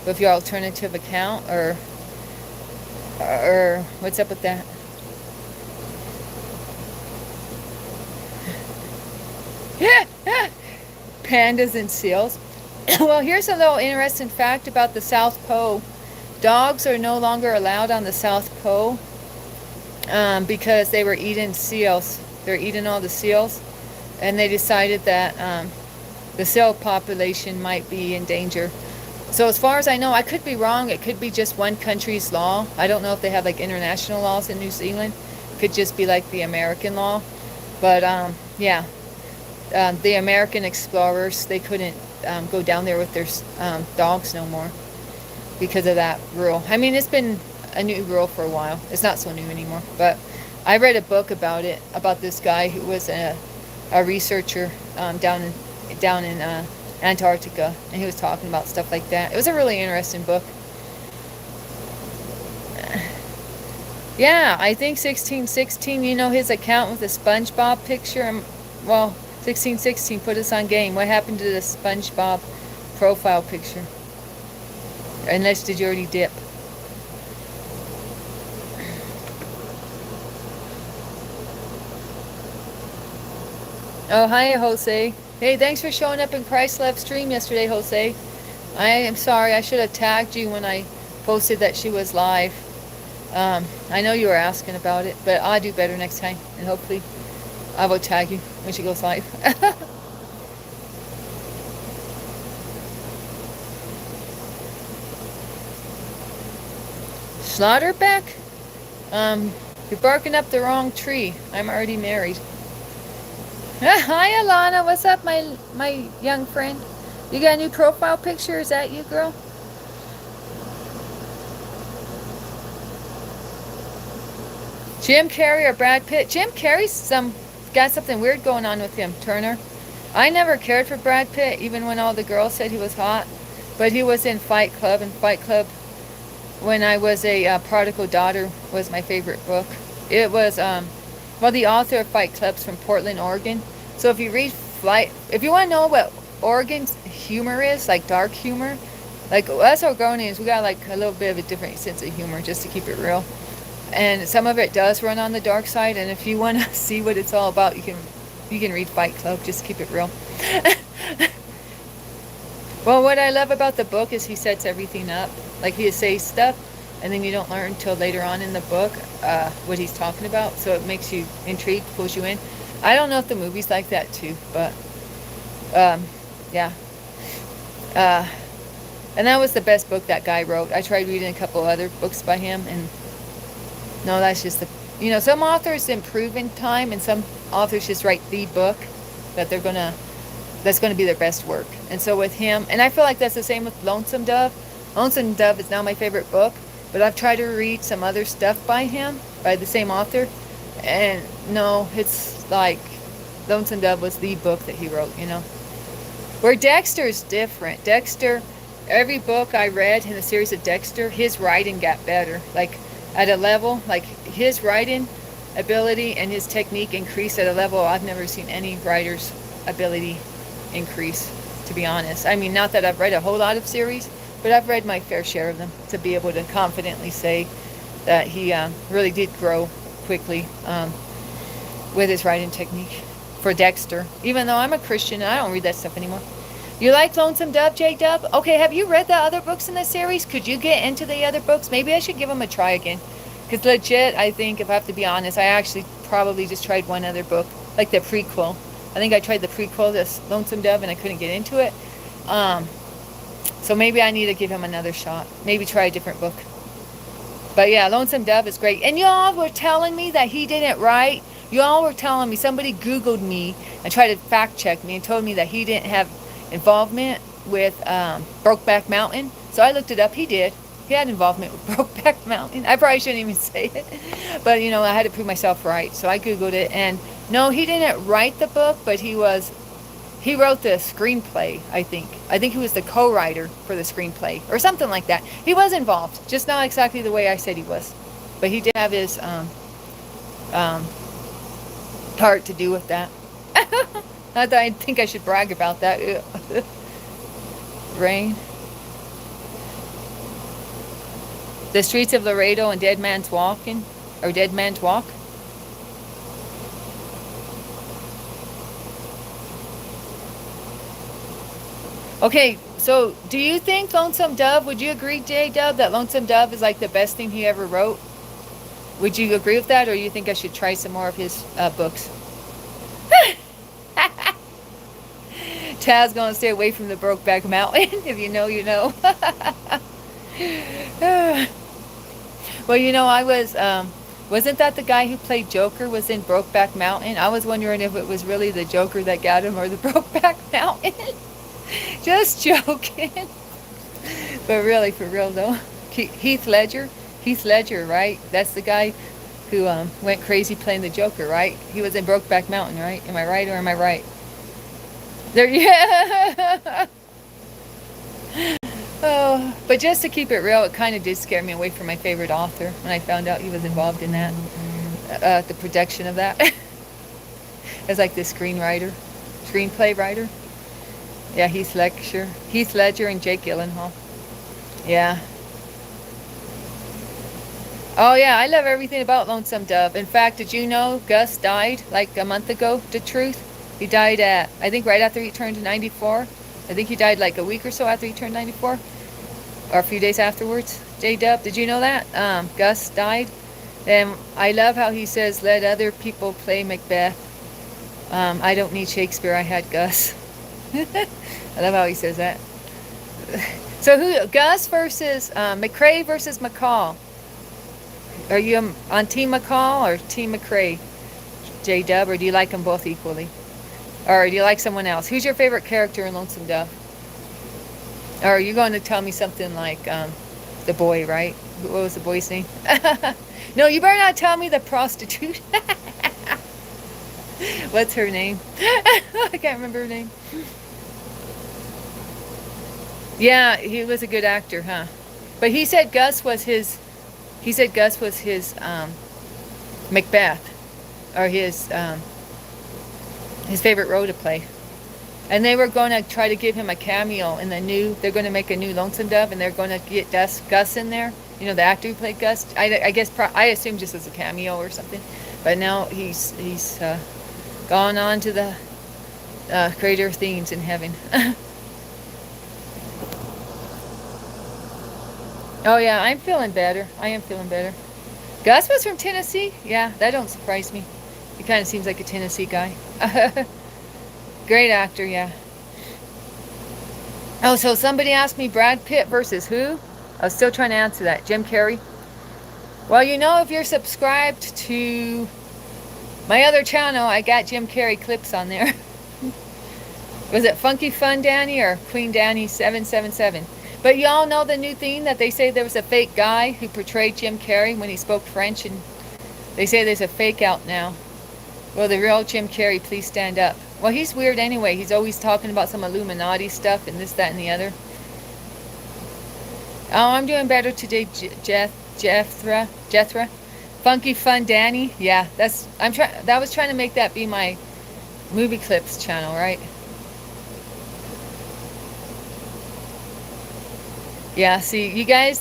with your alternative account, or what's up with that? Pandas and seals. Well, here's a little interesting fact about the South Pole. Dogs are no longer allowed on the South Pole because they were eating seals. They're eating all the seals, and they decided that the seal population might be in danger. So as far as I know, I could be wrong. It could be just one country's law. I don't know if they have like international laws in New Zealand. It could just be like the American law. But yeah, the American explorers, they couldn't go down there with their dogs no more because of that rule. I mean, it's been a new rule for a while. It's not so new anymore. But I read a book about it, about this guy who was a researcher down in Antarctica, and he was talking about stuff like that. It was a really interesting book. Yeah, I think 1616, his account with the SpongeBob picture. Well, 1616 put us on game. What happened to the SpongeBob profile picture? Unless, did you already dip? Oh, hi, Jose. Hey, thanks for showing up in Christ Love stream yesterday, Jose. I am sorry. I should have tagged you when I posted that she was live. I know you were asking about it, but I'll do better next time. And hopefully I will tag you when she goes live. Slaughterback? You're barking up the wrong tree. I'm already married. Hi, Alana. What's up, my young friend? You got a new profile picture? Is that you, girl? Jim Carrey or Brad Pitt? Jim Carrey's got something weird going on with him, Turner. I never cared for Brad Pitt, even when all the girls said he was hot. But he was in Fight Club, and Fight Club, when I was a prodigal daughter, was my favorite book. It was, well, the author of Fight Club's from Portland, Oregon. So if you read if you want to know what Oregon's humor is, like dark humor, like us Oregonians, we got like a little bit of a different sense of humor, just to keep it real. And some of it does run on the dark side, and if you want to see what it's all about, you can read Fight Club, just keep it real. Well, what I love about the book is he sets everything up. Like, he says stuff, and then you don't learn until later on in the book what he's talking about, so it makes you intrigued, pulls you in. I don't know if the movie's like that too, but yeah. And that was the best book that guy wrote. I tried reading a couple other books by him, and no, that's just some authors improve in time, and some authors just write the book that that's gonna be their best work. And so with him, and I feel like that's the same with Lonesome Dove. Lonesome Dove is now my favorite book, But I've tried to read some other stuff by him, by the same author, and no, it's like Lonesome Dove was the book that he wrote, you know. Where Dexter's different. Dexter, every book I read in the series of Dexter, his writing got better. Like at a level, like his writing ability and his technique increased at a level I've never seen any writer's ability increase, to be honest. I mean, not that I've read a whole lot of series, but I've read my fair share of them to be able to confidently say that he really did grow quickly with his writing technique for Dexter. Even though I'm a Christian and I don't read that stuff anymore. You like Lonesome Dove, J-Dub? Okay, have you read the other books in the series? Could you get into the other books? Maybe I should give them a try again. Because legit, I think, if I have to be honest, I actually probably just tried one other book, like the prequel. I think I tried the prequel, this Lonesome Dove, and I couldn't get into it. So maybe I need to give him another shot. Maybe try a different book. But yeah, Lonesome Dove is great. And y'all were telling me that he didn't write. Y'all were telling me, somebody Googled me and tried to fact check me and told me that he didn't have involvement with Brokeback Mountain. So I looked it up. He did. He had involvement with Brokeback Mountain. I probably shouldn't even say it. But, you know, I had to prove myself right. So I Googled it. And no, he didn't write the book, but he wrote the screenplay, I think. I think he was the co-writer for the screenplay or something like that. He was involved, just not exactly the way I said he was. But he did have his part to do with that. Not that I think I should brag about that. Rain. The Streets of Laredo and Dead Man's Walk. Okay, so do you think Lonesome Dove, would you agree, J-Dub, that Lonesome Dove is like the best thing he ever wrote? Would you agree with that, or you think I should try some more of his books? Chad's gonna stay away from the Brokeback Mountain. If you know, you know. Well, you know, I was, wasn't that the guy who played Joker was in Brokeback Mountain? I was wondering if it was really the Joker that got him or the Brokeback Mountain. Just joking. But really, for real though. Heath Ledger, right? That's the guy who went crazy playing the Joker, right? He was in Brokeback Mountain, right? Am I right or am I right? There, yeah. Oh, but just to keep it real, it kind of did scare me away from my favorite author when I found out he was involved in that, the production of that. As like the screenplay writer. Yeah, Heath Ledger and Jake Gyllenhaal. Yeah. Oh yeah, I love everything about Lonesome Dove. In fact, did you know Gus died like a month ago? The truth, he died at, I think right after he turned 94. I think he died like a week or so after he turned 94, or a few days afterwards. J-Dub, did you know that? Gus died. And I love how he says, "Let other people play Macbeth. I don't need Shakespeare. I had Gus." I love how he says that. So who? Gus versus McCrae versus McCall. Are you on Team McCall or Team McCrae, J-Dub, or do you like them both equally? Or do you like someone else? Who's your favorite character in Lonesome Dove? Or are you going to tell me something like the boy, right? What was the boy's name? No, you better not tell me the prostitute. What's her name? I can't remember her name. Yeah, he was a good actor, huh? But he said Gus was his Macbeth, or his favorite role to play. And they were going to try to give him a cameo in they're going to make a new Lonesome Dove, and they're going to get Gus in there. You know, the actor who played Gus. I guess, I assume just as a cameo or something. But now he's gone on to the greater things in heaven. Oh yeah, I'm feeling better. I am feeling better. Gus was from Tennessee? Yeah, that don't surprise me. He kind of seems like a Tennessee guy. Great actor, yeah. Oh, so somebody asked me Brad Pitt versus who? I was still trying to answer that. Jim Carrey? Well, you know, if you're subscribed to my other channel, I got Jim Carrey clips on there. Was it Funky Fun Danny or Queen Danny 777? But y'all know the new thing that they say there was a fake guy who portrayed Jim Carrey when he spoke French, and they say there's a fake out now. Will the real Jim Carrey please stand up? Well, he's weird anyway. He's always talking about some Illuminati stuff and this, that, and the other. Oh, I'm doing better today, Jethra. Funky Fun Danny. Yeah, that was trying to make that be my movie clips channel, right? Yeah, see, you guys,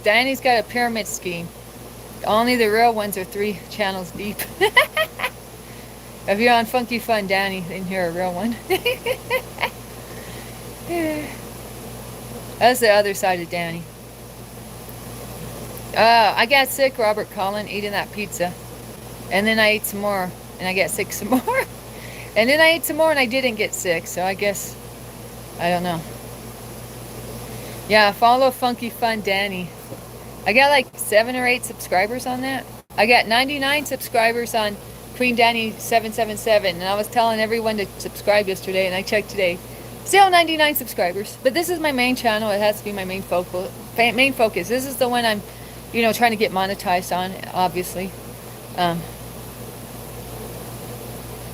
Danny's got a pyramid scheme. Only the real ones are 3 channels deep. If you're on Funky Fun Danny, then you're a real one. That's the other side of Danny. I got sick, Robert Collin, eating that pizza. And then I ate some more, and I got sick some more. And then I ate some more, and I didn't get sick, so I guess, I don't know. Yeah, follow Funky Fun Danny. I got like 7 or 8 subscribers on that. I got 99 subscribers on Queen Danny 777, and I was telling everyone to subscribe yesterday, and I checked today. Still 99 subscribers. But this is my main channel. It has to be my main focus. This is the one I'm, trying to get monetized on, obviously.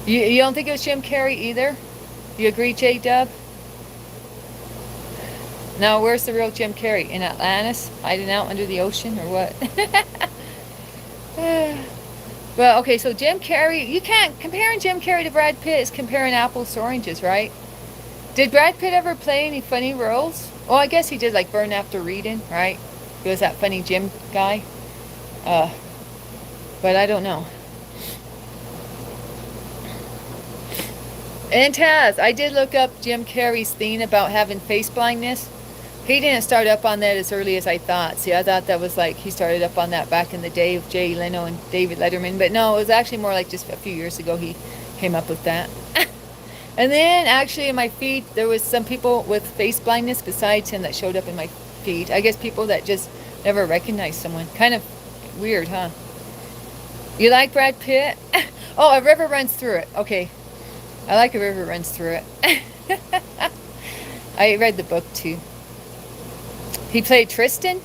You don't think it was Jim Carrey either? You agree, J-Dub? Now, where's the real Jim Carrey? In Atlantis? Hiding out under the ocean or what? Well, okay, so Jim Carrey, comparing Jim Carrey to Brad Pitt is comparing apples to oranges, right? Did Brad Pitt ever play any funny roles? Well, I guess he did, like Burn After Reading, right? He was that funny Jim guy. But I don't know. And Taz, I did look up Jim Carrey's thing about having face blindness. He didn't start up on that as early as I thought. See, I thought that was like he started up on that back in the day of Jay Leno and David Letterman. But no, it was actually more like just a few years ago he came up with that. And then actually in my feed, there was some people with face blindness besides him that showed up in my feed. I guess people that just never recognized someone. Kind of weird, huh? You like Brad Pitt? Oh, a river runs through it. Okay. I like A River Runs Through It. I read the book too. He played Tristan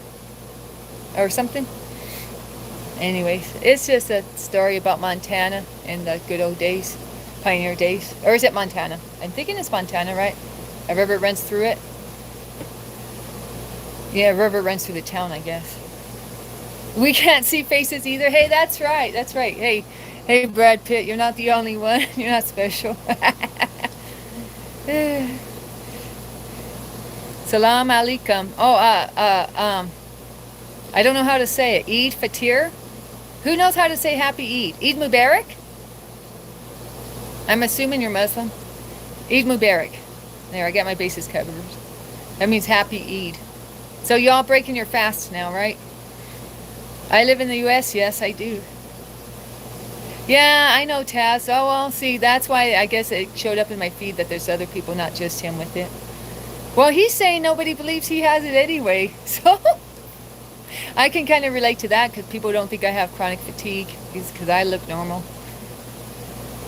or something. Anyways, it's just a story about Montana in the good old days, pioneer days. Or is it Montana? I'm thinking it's Montana, right? A river runs through it. Yeah, a river runs through the town, I guess. We can't see faces either. Hey, that's right. That's right. Hey, Brad Pitt, you're not the only one. You're not special. Salam alaikum. Oh, I don't know how to say it. Eid Fatir? Who knows how to say Happy Eid? Eid Mubarak? I'm assuming you're Muslim. Eid Mubarak. There, I got my bases covered. That means Happy Eid. So y'all breaking your fast now, right? I live in the U.S. Yes, I do. Yeah, I know, Taz. Oh, well, see, that's why I guess it showed up in my feed that there's other people, not just him, with it. Well, he's saying nobody believes he has it anyway, so I can kind of relate to that because people don't think I have chronic fatigue because I look normal.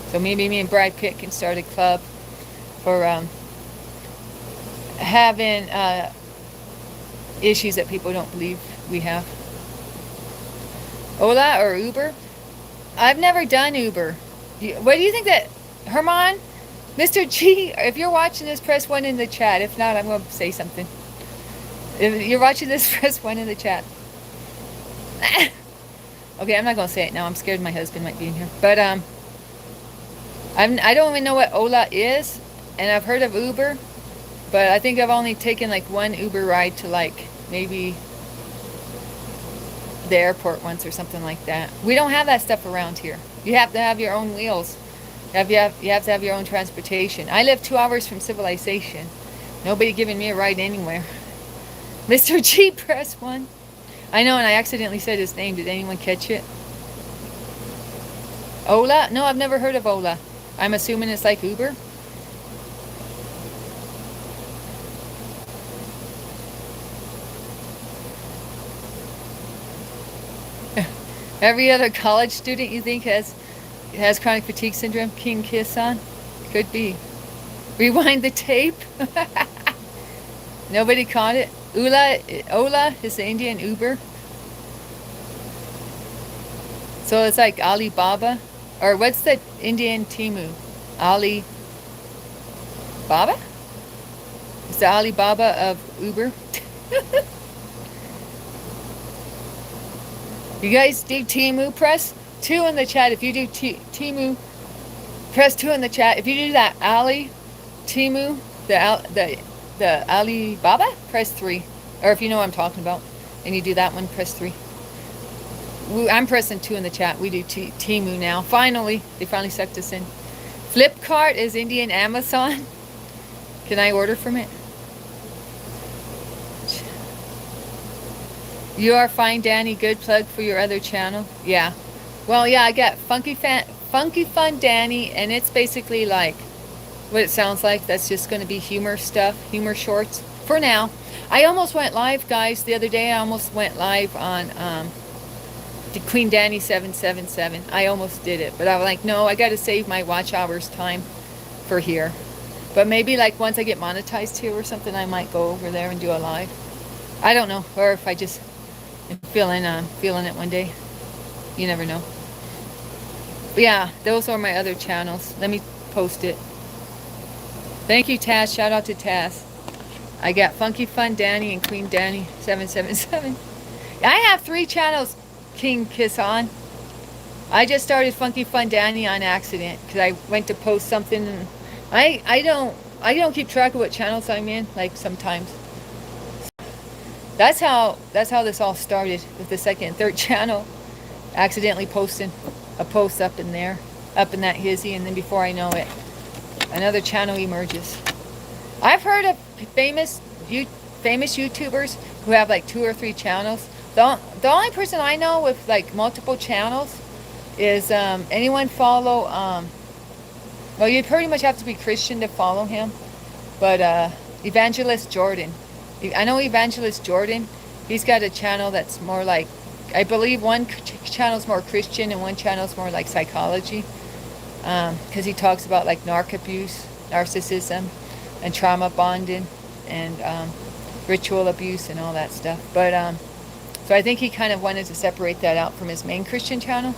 So maybe me and Brad Pitt can start a club for having issues that people don't believe we have. Ola or Uber? I've never done Uber. What do you think that, Herman? Mr. G, if you're watching this, press 1 in the chat. If not, I'm going to say something. If you're watching this, press 1 in the chat. Okay, I'm not going to say it now. I'm scared my husband might be in here. But I don't even know what Ola is. And I've heard of Uber. But I think I've only taken like one Uber ride to like maybe the airport once or something like that. We don't have that stuff around here. You have to have your own wheels. You have to have your own transportation. I live 2 hours from civilization. Nobody giving me a ride anywhere. Mr. G, press 1. I know, and I accidentally said his name. Did anyone catch it? Ola? No, I've never heard of Ola. I'm assuming it's like Uber. Every other college student you think has chronic fatigue syndrome? King Kisan? Could be. Rewind the tape? Nobody caught it? Ola is the Indian Uber. So it's like Alibaba. Or what's the Indian Temu? Ali Baba? It's the Alibaba of Uber. You guys do Temu? Press 2 in the chat. If you do Temu, press 2 in the chat. If you do that Ali Temu, the Alibaba, press 3. Or if you know what I'm talking about, and you do that one, press 3. I'm pressing 2 in the chat. We do Temu now. Finally, they finally sucked us in. Flipkart is Indian Amazon. Can I order from it? You are fine, Danny. Good plug for your other channel. Yeah. Well, yeah, I got Funky Fun Danny, and it's basically like what it sounds like. That's just going to be humor stuff, humor shorts for now. I almost went live, guys, the other day. I almost went live on the Queen Danny 777. I almost did it, but I was like, no, I got to save my watch hours time for here. But maybe like once I get monetized here or something, I might go over there and do a live. I don't know, or if I just am feeling it one day. You never know. But yeah, those are my other channels. Let me post it. Thank you, Taz. Shout out to Taz. I got Funky Fun Danny and Queen Danny 777. I have 3 channels, King Kisan. I just started Funky Fun Danny on accident because I went to post something, and I don't keep track of what channels I'm in. Like sometimes. That's how this all started with the second and third channel. Accidentally posting a post up in there, up in that hizzy, and then before I know it, another channel emerges. I've heard of famous YouTubers who have like 2 or 3 channels. The only person I know with like multiple channels is anyone follow well, you pretty much have to be Christian to follow him, but Evangelist Jordan. I know Evangelist Jordan. He's got a channel that's more like, I believe one channel's more Christian and one channel's more like psychology, because he talks about like narc abuse, narcissism, and trauma bonding, and ritual abuse and all that stuff. But so I think he kind of wanted to separate that out from his main Christian channel.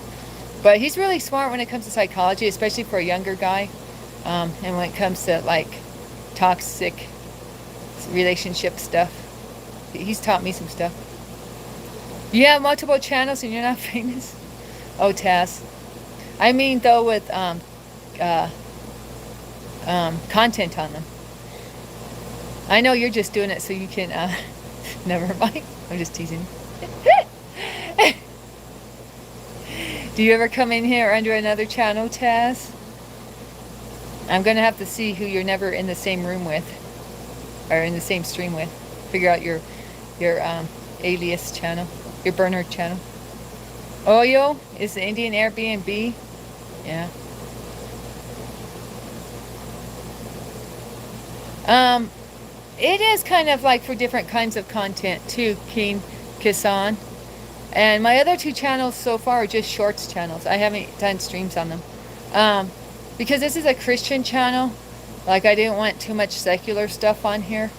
But he's really smart when it comes to psychology, especially for a younger guy, and when it comes to like toxic relationship stuff. He's taught me some stuff. You have multiple channels and you're not famous? Oh, Taz. I mean, though, with content on them. I know you're just doing it so you can, never mind. I'm just teasing. Do you ever come in here under another channel, Taz? I'm going to have to see who you're never in the same room with, or in the same stream with. Figure out your alias channel, your burner channel. Oyo is the Indian Airbnb. Yeah. It is kind of like for different kinds of content too, King Kisan. And my other 2 channels so far are just shorts channels. I haven't done streams on them. Because this is a Christian channel, like I didn't want too much secular stuff on here.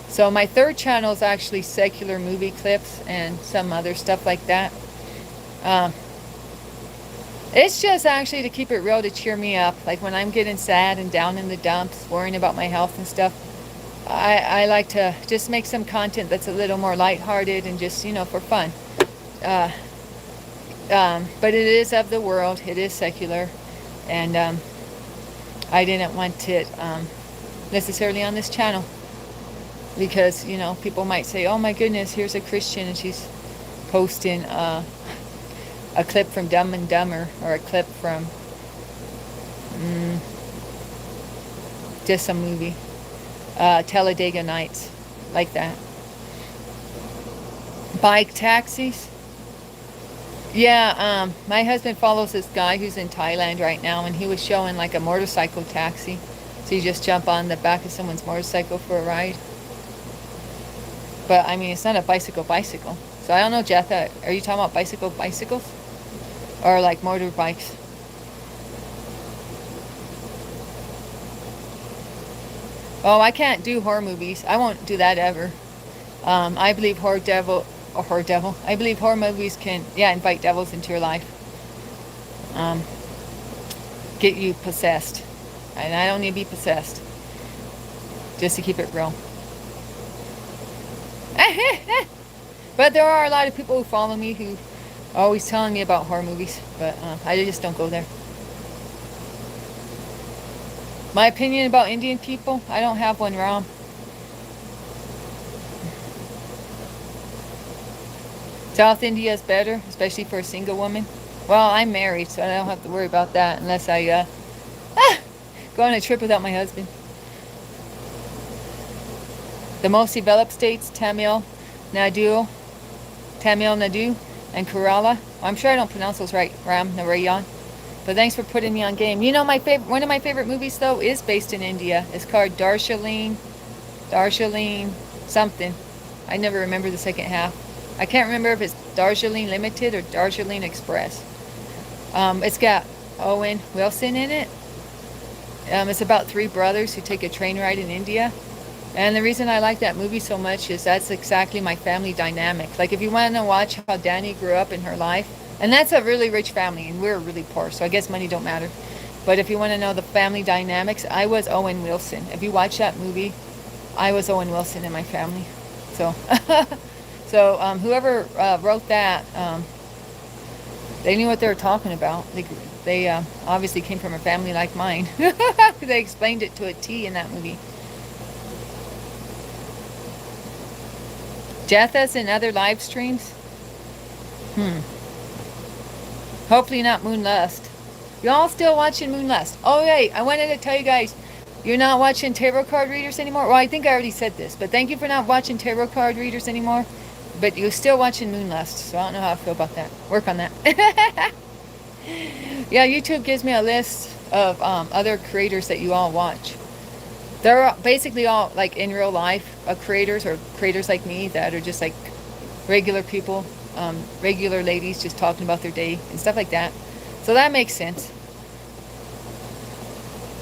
So my 3rd channel is actually secular movie clips and some other stuff like that. It's just actually to keep it real, to cheer me up. Like when I'm getting sad and down in the dumps, worrying about my health and stuff, I like to just make some content that's a little more lighthearted and just, you know, for fun. But it is of the world. It is secular. And I didn't want it necessarily on this channel. Because, you know, people might say, oh my goodness, here's a Christian and she's posting a clip from Dumb and Dumber, or a clip from just some movie, Talladega Nights, like that. Bike taxis. Yeah, my husband follows this guy who's in Thailand right now, and he was showing like a motorcycle taxi. So you just jump on the back of someone's motorcycle for a ride. But I mean, it's not a bicycle. So I don't know, Jetha, are you talking about bicycles? Or like motorbikes? Oh, I can't do horror movies. I won't do that ever. I believe I believe horror movies can, yeah, invite devils into your life, um, get you possessed, and I don't need to be possessed, just to keep it real. But there are a lot of people who follow me who are always telling me about horror movies, but I just don't go there. My opinion about Indian people, I don't have one, Ram. South India is better, especially for a single woman. Well, I'm married, so I don't have to worry about that unless I go on a trip without my husband. The most developed states, Nadu, and Kerala. I'm sure I don't pronounce those right, Ram Narayan. But thanks for putting me on game. You know, one of my favorite movies, though, is based in India. It's called Darjeeling something. I never remember the second half. I can't remember if it's Darjeeling Limited or Darjeeling Express. It's got Owen Wilson in it. It's about three brothers who take a train ride in India. And the reason I like that movie so much is that's exactly my family dynamic. Like, if you want to watch how Danny grew up in her life, and that's a really rich family, and we're really poor, so I guess money don't matter. But if you want to know the family dynamics, I was Owen Wilson. If you watch that movie, I was Owen Wilson in my family. So, so whoever wrote that, they knew what they were talking about. They obviously came from a family like mine. They explained it to a T in that movie. Jethas and other live streams? Hopefully not Moonlust. Y'all still watching Moonlust? Oh, yeah, I wanted to tell you guys, you're not watching tarot card readers anymore? Well, I think I already said this, but thank you for not watching tarot card readers anymore. But you're still watching Moonlust, so I don't know how I feel about that. Work on that. Yeah, YouTube gives me a list of other creators that you all watch. They're basically all, like, in real life creators, or creators like me that are just like regular people, regular ladies just talking about their day and stuff like that. So that makes sense.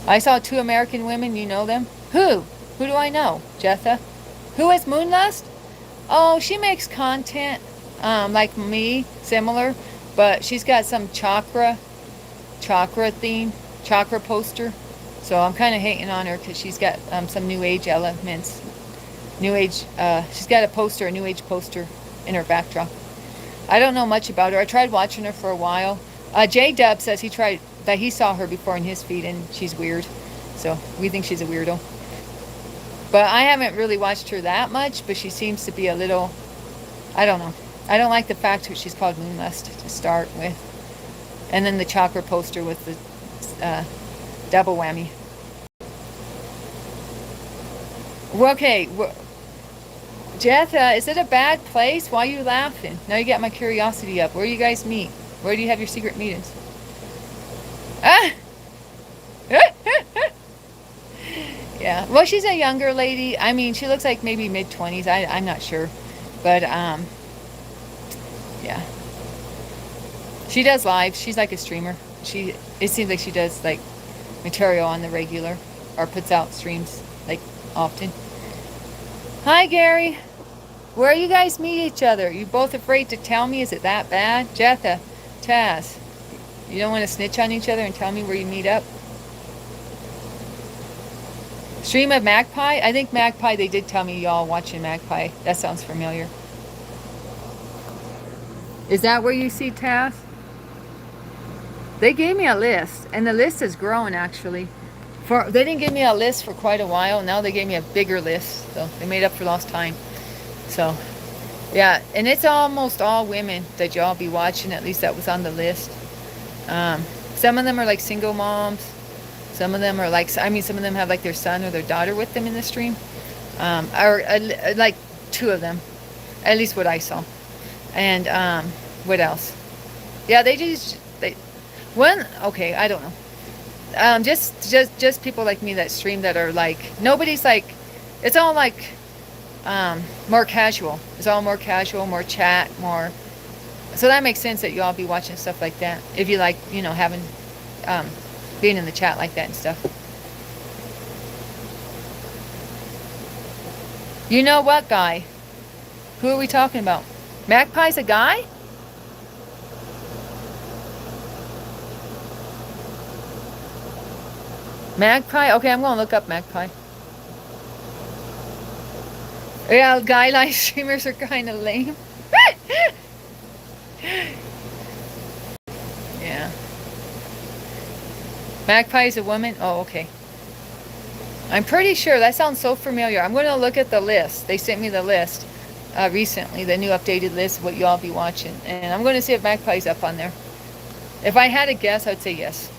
I saw two American women. You know them? Who? Who do I know? Jetha. Who is Moonlust? Oh, she makes content like me, similar, but she's got some chakra theme, chakra poster. So I'm kind of hating on her because she's got some New Age elements. New Age, she's got a New Age poster in her backdrop. I don't know much about her. I tried watching her for a while. J-Dub says he saw her before in his feed and she's weird. So we think she's a weirdo. But I haven't really watched her that much, but she seems to be a little, I don't know. I don't like the fact that she's called Moonlust to start with. And then the chakra poster with the double whammy. Okay, Jetha, is it a bad place? Why are you laughing? Now you got my curiosity up. Where do you guys meet? Where do you have your secret meetings? Ah! Yeah, well, she's a younger lady. I mean, she looks like maybe mid-20s. I'm not sure. But, yeah. She does live. She's like a streamer. It seems like she does, like, material on the regular, or puts out streams, like, often. Hi, Gary. Where you guys meet each other? You both afraid to tell me? Is it that bad? Jetha, Taz, you don't want to snitch on each other and tell me where you meet up? Stream of Magpie? I think Magpie, they did tell me y'all watching Magpie. That sounds familiar. Is that where you see Taz? They gave me a list, and the list is growing, actually. They didn't give me a list for quite a while. Now they gave me a bigger list, so they made up for lost time. So, yeah, and it's almost all women that y'all be watching. At least that was on the list. Some of them are like single moms. Some of them are like, some of them have like their son or their daughter with them in the stream. Or like two of them, at least what I saw. And what else? Yeah, okay, I don't know. Just people like me that stream that are like, nobody's like, it's all like more casual. It's all more casual, more chat, more. So that makes sense that you all be watching stuff like that if you like, you know, having being in the chat like that and stuff. You know what, Guy? Who are we talking about? Magpie's a guy? Magpie? Okay, I'm going to look up Magpie. Yeah, guy live streamers are kind of lame. Yeah. Magpie is a woman? Oh, okay. I'm pretty sure. That sounds so familiar. I'm going to look at the list. They sent me the list recently, the new updated list of what you all be watching. And I'm going to see if Magpie's up on there. If I had a guess, I would say yes.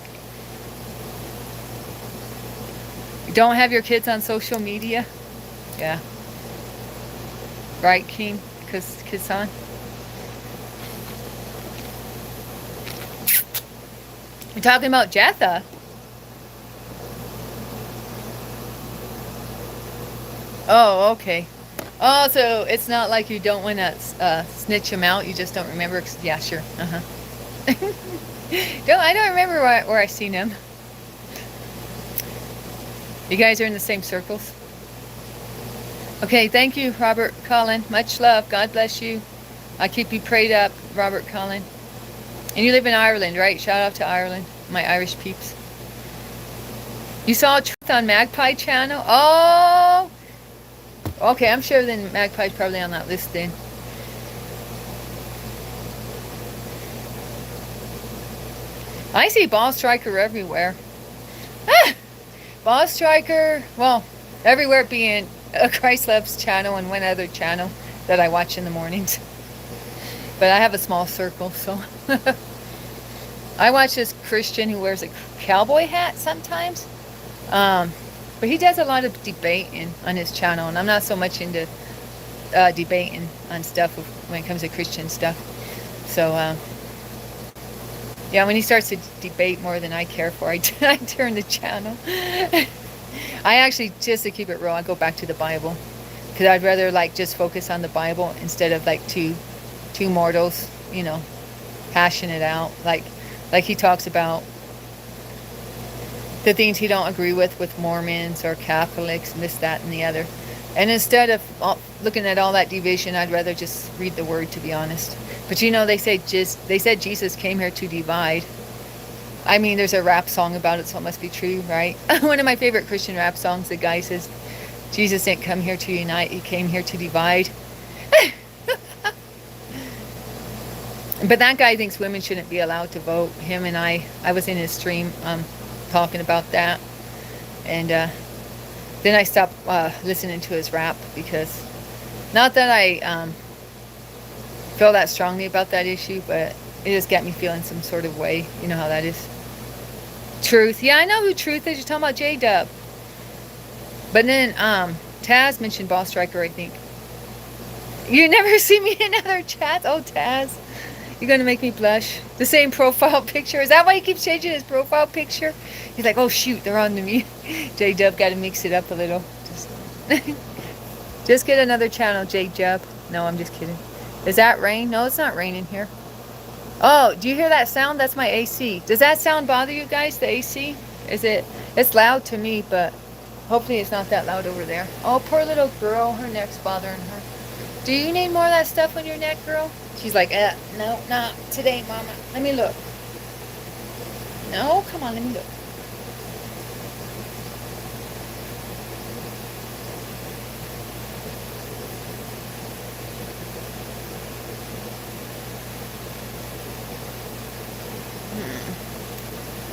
You don't have your kids on social media? Yeah. Right, King? Because kids on? We're talking about Jetha. Oh, okay. Oh, so it's not like you don't want to snitch him out. You just don't remember. Yeah, sure. Uh-huh. I don't remember where I seen him. You guys are in the same circles? Okay, thank you, Robert Collin. Much love. God bless you. I keep you prayed up, Robert Collin. And you live in Ireland, right? Shout out to Ireland, my Irish peeps. You saw Truth on Magpie channel? Oh! Okay, I'm sure then Magpie's probably on that list then. I see Ball Striker everywhere. Ah! Ball Striker, well, everywhere being a Christ Loves channel and one other channel that I watch in the mornings. But I have a small circle, so. I watch this Christian who wears a cowboy hat sometimes. But he does a lot of debating on his channel, and I'm not so much into debating on stuff when it comes to Christian stuff. So, yeah, when he starts to debate more than I care for, I turn the channel. I actually, just to keep it real, I go back to the Bible. Because I'd rather, like, just focus on the Bible instead of, like, two mortals, you know, hashing it out. Like he talks about the things he don't agree with Mormons or Catholics and this, that, and the other. And instead of looking at all that division, I'd rather just read the Word, to be honest. But you know, they said Jesus came here to divide. I mean, there's a rap song about it, so it must be true, right? One of my favorite Christian rap songs, the guy says, Jesus didn't come here to unite, he came here to divide. But that guy thinks women shouldn't be allowed to vote. Him and I was in his stream talking about that. And then I stopped listening to his rap because, not that I feel that strongly about that issue, but it just got me feeling some sort of way. You know how that is. Truth. Yeah, I know who Truth is. You're talking about J-Dub. But then Taz mentioned Ball Striker, I think. You never see me in other chats? Oh, Taz. You're going to make me blush. The same profile picture. Is that why he keeps changing his profile picture? He's like, oh, shoot, they're on to me. J-Dub got to mix it up a little. Just get another channel, J-Dub. No, I'm just kidding. Is that rain? No, it's not raining here. Oh, do you hear that sound? That's my AC. Does that sound bother you guys, the AC? It's loud to me, but hopefully it's not that loud over there. Oh, poor little girl. Her neck's bothering her. Do you need more of that stuff on your neck, girl? She's like, no, not today, Mama. Let me look. No, come on, let me look.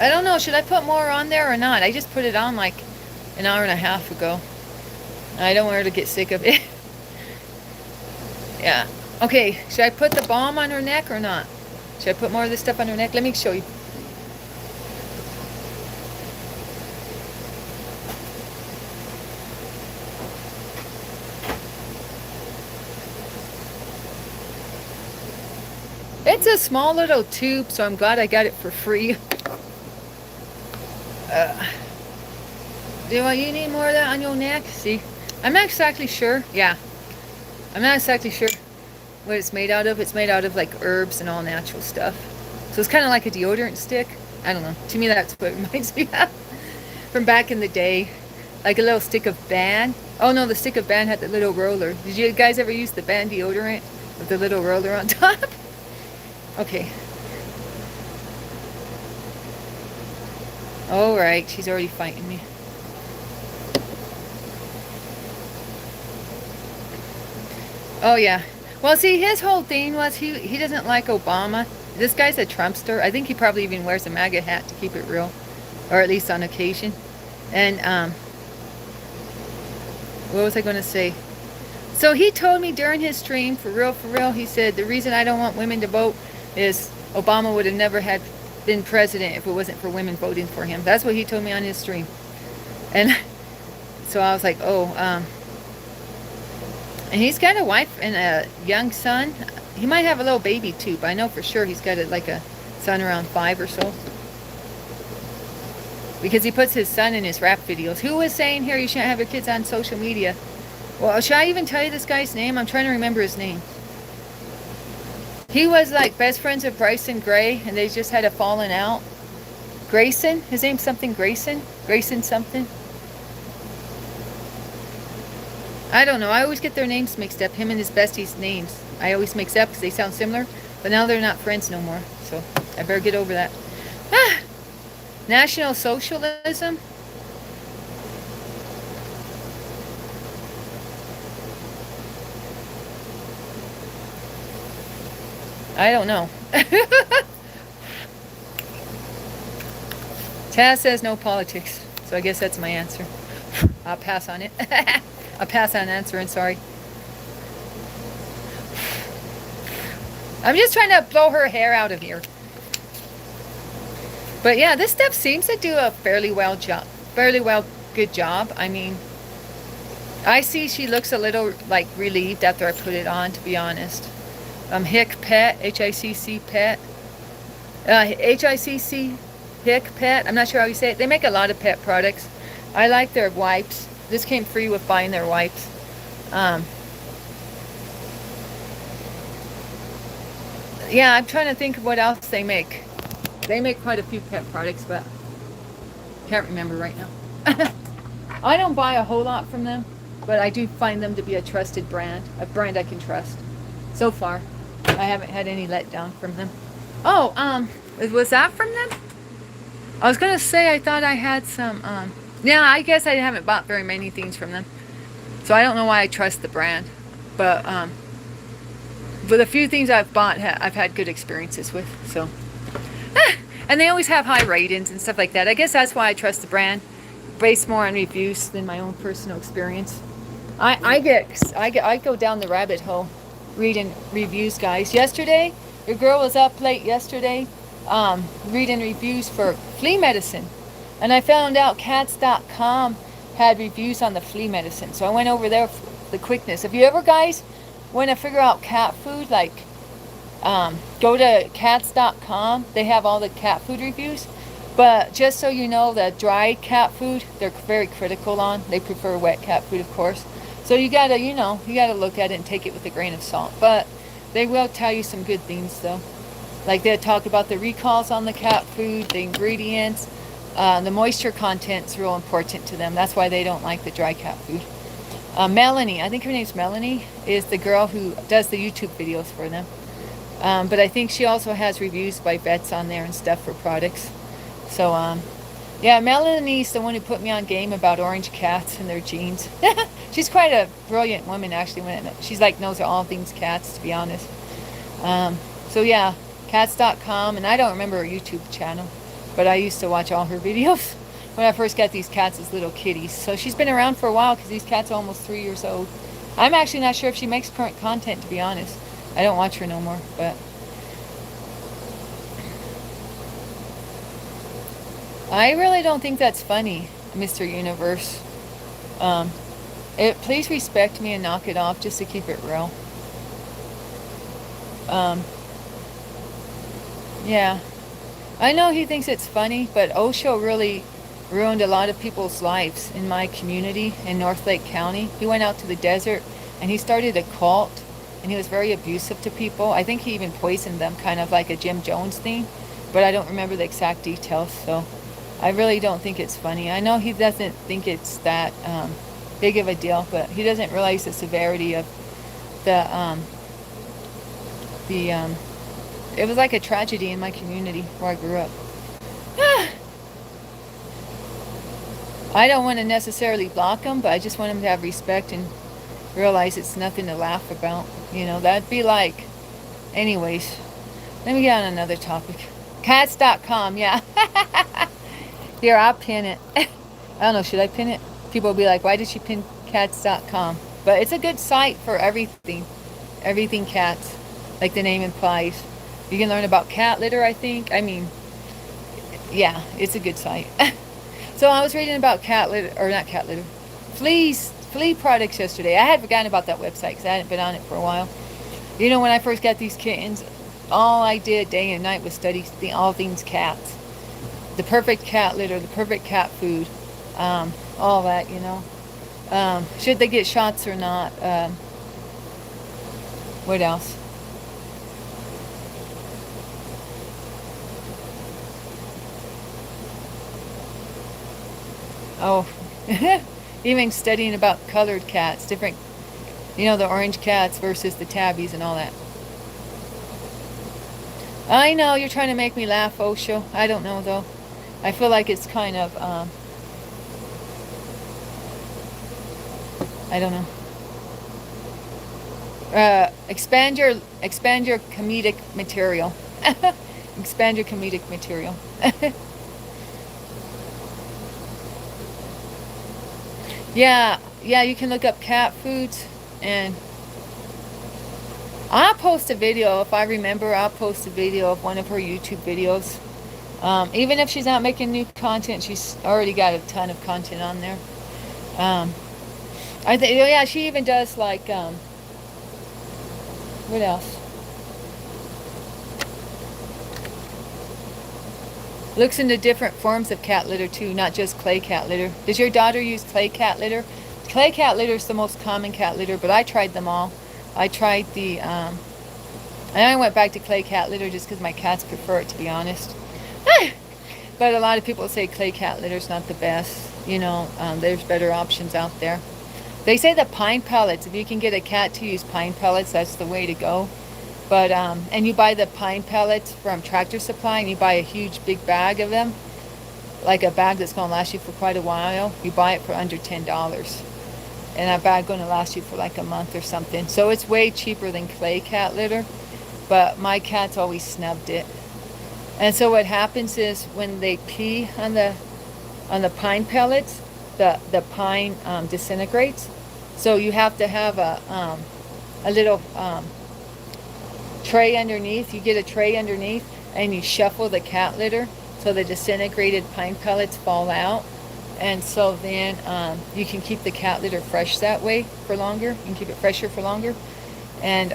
I don't know. Should I put more on there or not? I just put it on like an hour and a half ago. I don't want her to get sick of it. Yeah. Okay, should I put the balm on her neck or not? Should I put more of this stuff on her neck? Let me show you. It's a small little tube, so I'm glad I got it for free. Do you need more of that on your neck? See, I'm not exactly sure. Yeah, I'm not exactly sure what it's made out of. It's made out of like herbs and all natural stuff. So it's kind of like a deodorant stick. I don't know. To me, that's what it reminds me of from back in the day. like a little stick of Ban. Oh no, the stick of Ban had the little roller. Did you guys ever use the Ban deodorant with the little roller on top? Okay. Alright, she's already fighting me. Oh yeah. Well, see, his whole thing was he doesn't like Obama. This guy's a Trumpster. I think he probably even wears a MAGA hat to keep it real, or at least on occasion. And what was I going to say? So he told me during his stream, for real, he said the reason I don't want women to vote is Obama would have never had been president if it wasn't for women voting for him. That's what he told me on his stream. And so I was like, oh, and he's got a wife and a young son. He might have a little baby too, but I know for sure he's got like a son around 5 or so. Because he puts his son in his rap videos. Who was saying here you shouldn't have your kids on social media? Well, should I even tell you this guy's name? I'm trying to remember his name. He was like best friends with Bryson Gray, and they just had a falling out. Grayson? His name's something Grayson? Grayson something? I don't know. I always get their names mixed up. Him and his bestie's names. I always mix up because they sound similar. But now they're not friends no more. So I better get over that. Ah! National Socialism? I don't know. Taz says no politics. So I guess that's my answer. I'll pass on it. I'll pass on answering, sorry. I'm just trying to blow her hair out of here. But yeah, this stuff seems to do a fairly good job. I mean, I see she looks a little like relieved after I put it on, to be honest. Hick Pet, H-I-C-C Pet. H-I-C-C Hick Pet. I'm not sure how you say it. They make a lot of pet products. I like their wipes. This came free with buying their wipes. Yeah, I'm trying to think of what else they make. They make quite a few pet products, but can't remember right now. I don't buy a whole lot from them, but I do find them to be a trusted brand, a brand I can trust. So far, I haven't had any letdown from them. Oh, was that from them? I was gonna say I thought I had some. Yeah, I guess I haven't bought very many things from them, so I don't know why I trust the brand. But the few things I've bought, I've had good experiences with. So. And they always have high ratings and stuff like that. I guess that's why I trust the brand, based more on reviews than my own personal experience. I go down the rabbit hole reading reviews, guys. Yesterday, your girl was up late yesterday reading reviews for flea medicine, and I found out cats.com had reviews on the flea medicine, so I went over there for the quickness. If you ever guys want to figure out cat food, like go to cats.com. They have all the cat food reviews. But just so you know, the dry cat food, they're very critical on. They prefer wet cat food, of course. So you gotta, you gotta look at it and take it with a grain of salt. But they will tell you some good things, though. Like they'll talk about the recalls on the cat food, the ingredients, the moisture content's real important to them. That's why they don't like the dry cat food. Melanie, I think her name's Melanie, is the girl who does the YouTube videos for them. But I think she also has reviews by vets on there and stuff for products. So, yeah, Melanie's the one who put me on game about orange cats and their genes. She's quite a brilliant woman, actually. She's like knows all things cats, to be honest. So, yeah, cats.com. And I don't remember her YouTube channel, but I used to watch all her videos when I first got these cats as little kitties. So she's been around for a while because these cats are almost 3 years old. I'm actually not sure if she makes current content, to be honest. I don't watch her no more, but I really don't think that's funny, Mr. Universe. Please respect me and knock it off just to keep it real. Yeah. I know he thinks it's funny, but Osho really ruined a lot of people's lives in my community in North Lake County. He went out to the desert and he started a cult. And he was very abusive to people. I think he even poisoned them, kind of like a Jim Jones thing. But I don't remember the exact details. So I really don't think it's funny. I know he doesn't think it's that big of a deal, but he doesn't realize the severity of the the it was like a tragedy in my community where I grew up. I don't want to necessarily block him, but I just want him to have respect and realize it's nothing to laugh about. You know, that'd be like, anyways, let me get on another topic. Cats.com, yeah. Here, I'll pin it. I don't know, should I pin it? People will be like, why did she pin cats.com? But it's a good site for everything. Everything cats, like the name implies. You can learn about cat litter, I think. I mean, yeah, it's a good site. So I was reading about cat litter, or not cat litter, flea products yesterday. I had forgotten about that website because I hadn't been on it for a while. You know, when I first got these kittens, all I did day and night was study all things cats. The perfect cat litter, the perfect cat food, all that, you know. Should they get shots or not? What else? Oh, even studying about colored cats, different, you know, the orange cats versus the tabbies and all that. I know you're trying to make me laugh, Osho. I don't know though. I feel like it's kind of, I don't know. Expand your comedic material. Expand your comedic material. Yeah, you can look up cat foods, and I'll post a video if I remember. I'll post a video of one of her YouTube videos. Even if she's not making new content, she's already got a ton of content on there. I think, yeah, she even does like what else? Looks into different forms of cat litter too, not just clay cat litter. Does your daughter use clay cat litter? Clay cat litter is the most common cat litter, but I tried them all. I tried the, and I went back to clay cat litter just because my cats prefer it, to be honest. But a lot of people say clay cat litter is not the best. You know, there's better options out there. They say the pine pellets, if you can get a cat to use pine pellets, that's the way to go. But, and you buy the pine pellets from Tractor Supply, and you buy a huge big bag of them, like a bag that's going to last you for quite a while. You buy it for under $10. And that bag going to last you for like a month or something. So it's way cheaper than clay cat litter, but my cats always snubbed it. And so what happens is when they pee on the pine pellets, the pine disintegrates. So you have to have a little tray underneath. You get a tray underneath and you shuffle the cat litter so the disintegrated pine pellets fall out. And so then you can keep the cat litter fresh that way for longer. You can keep it fresher for longer. And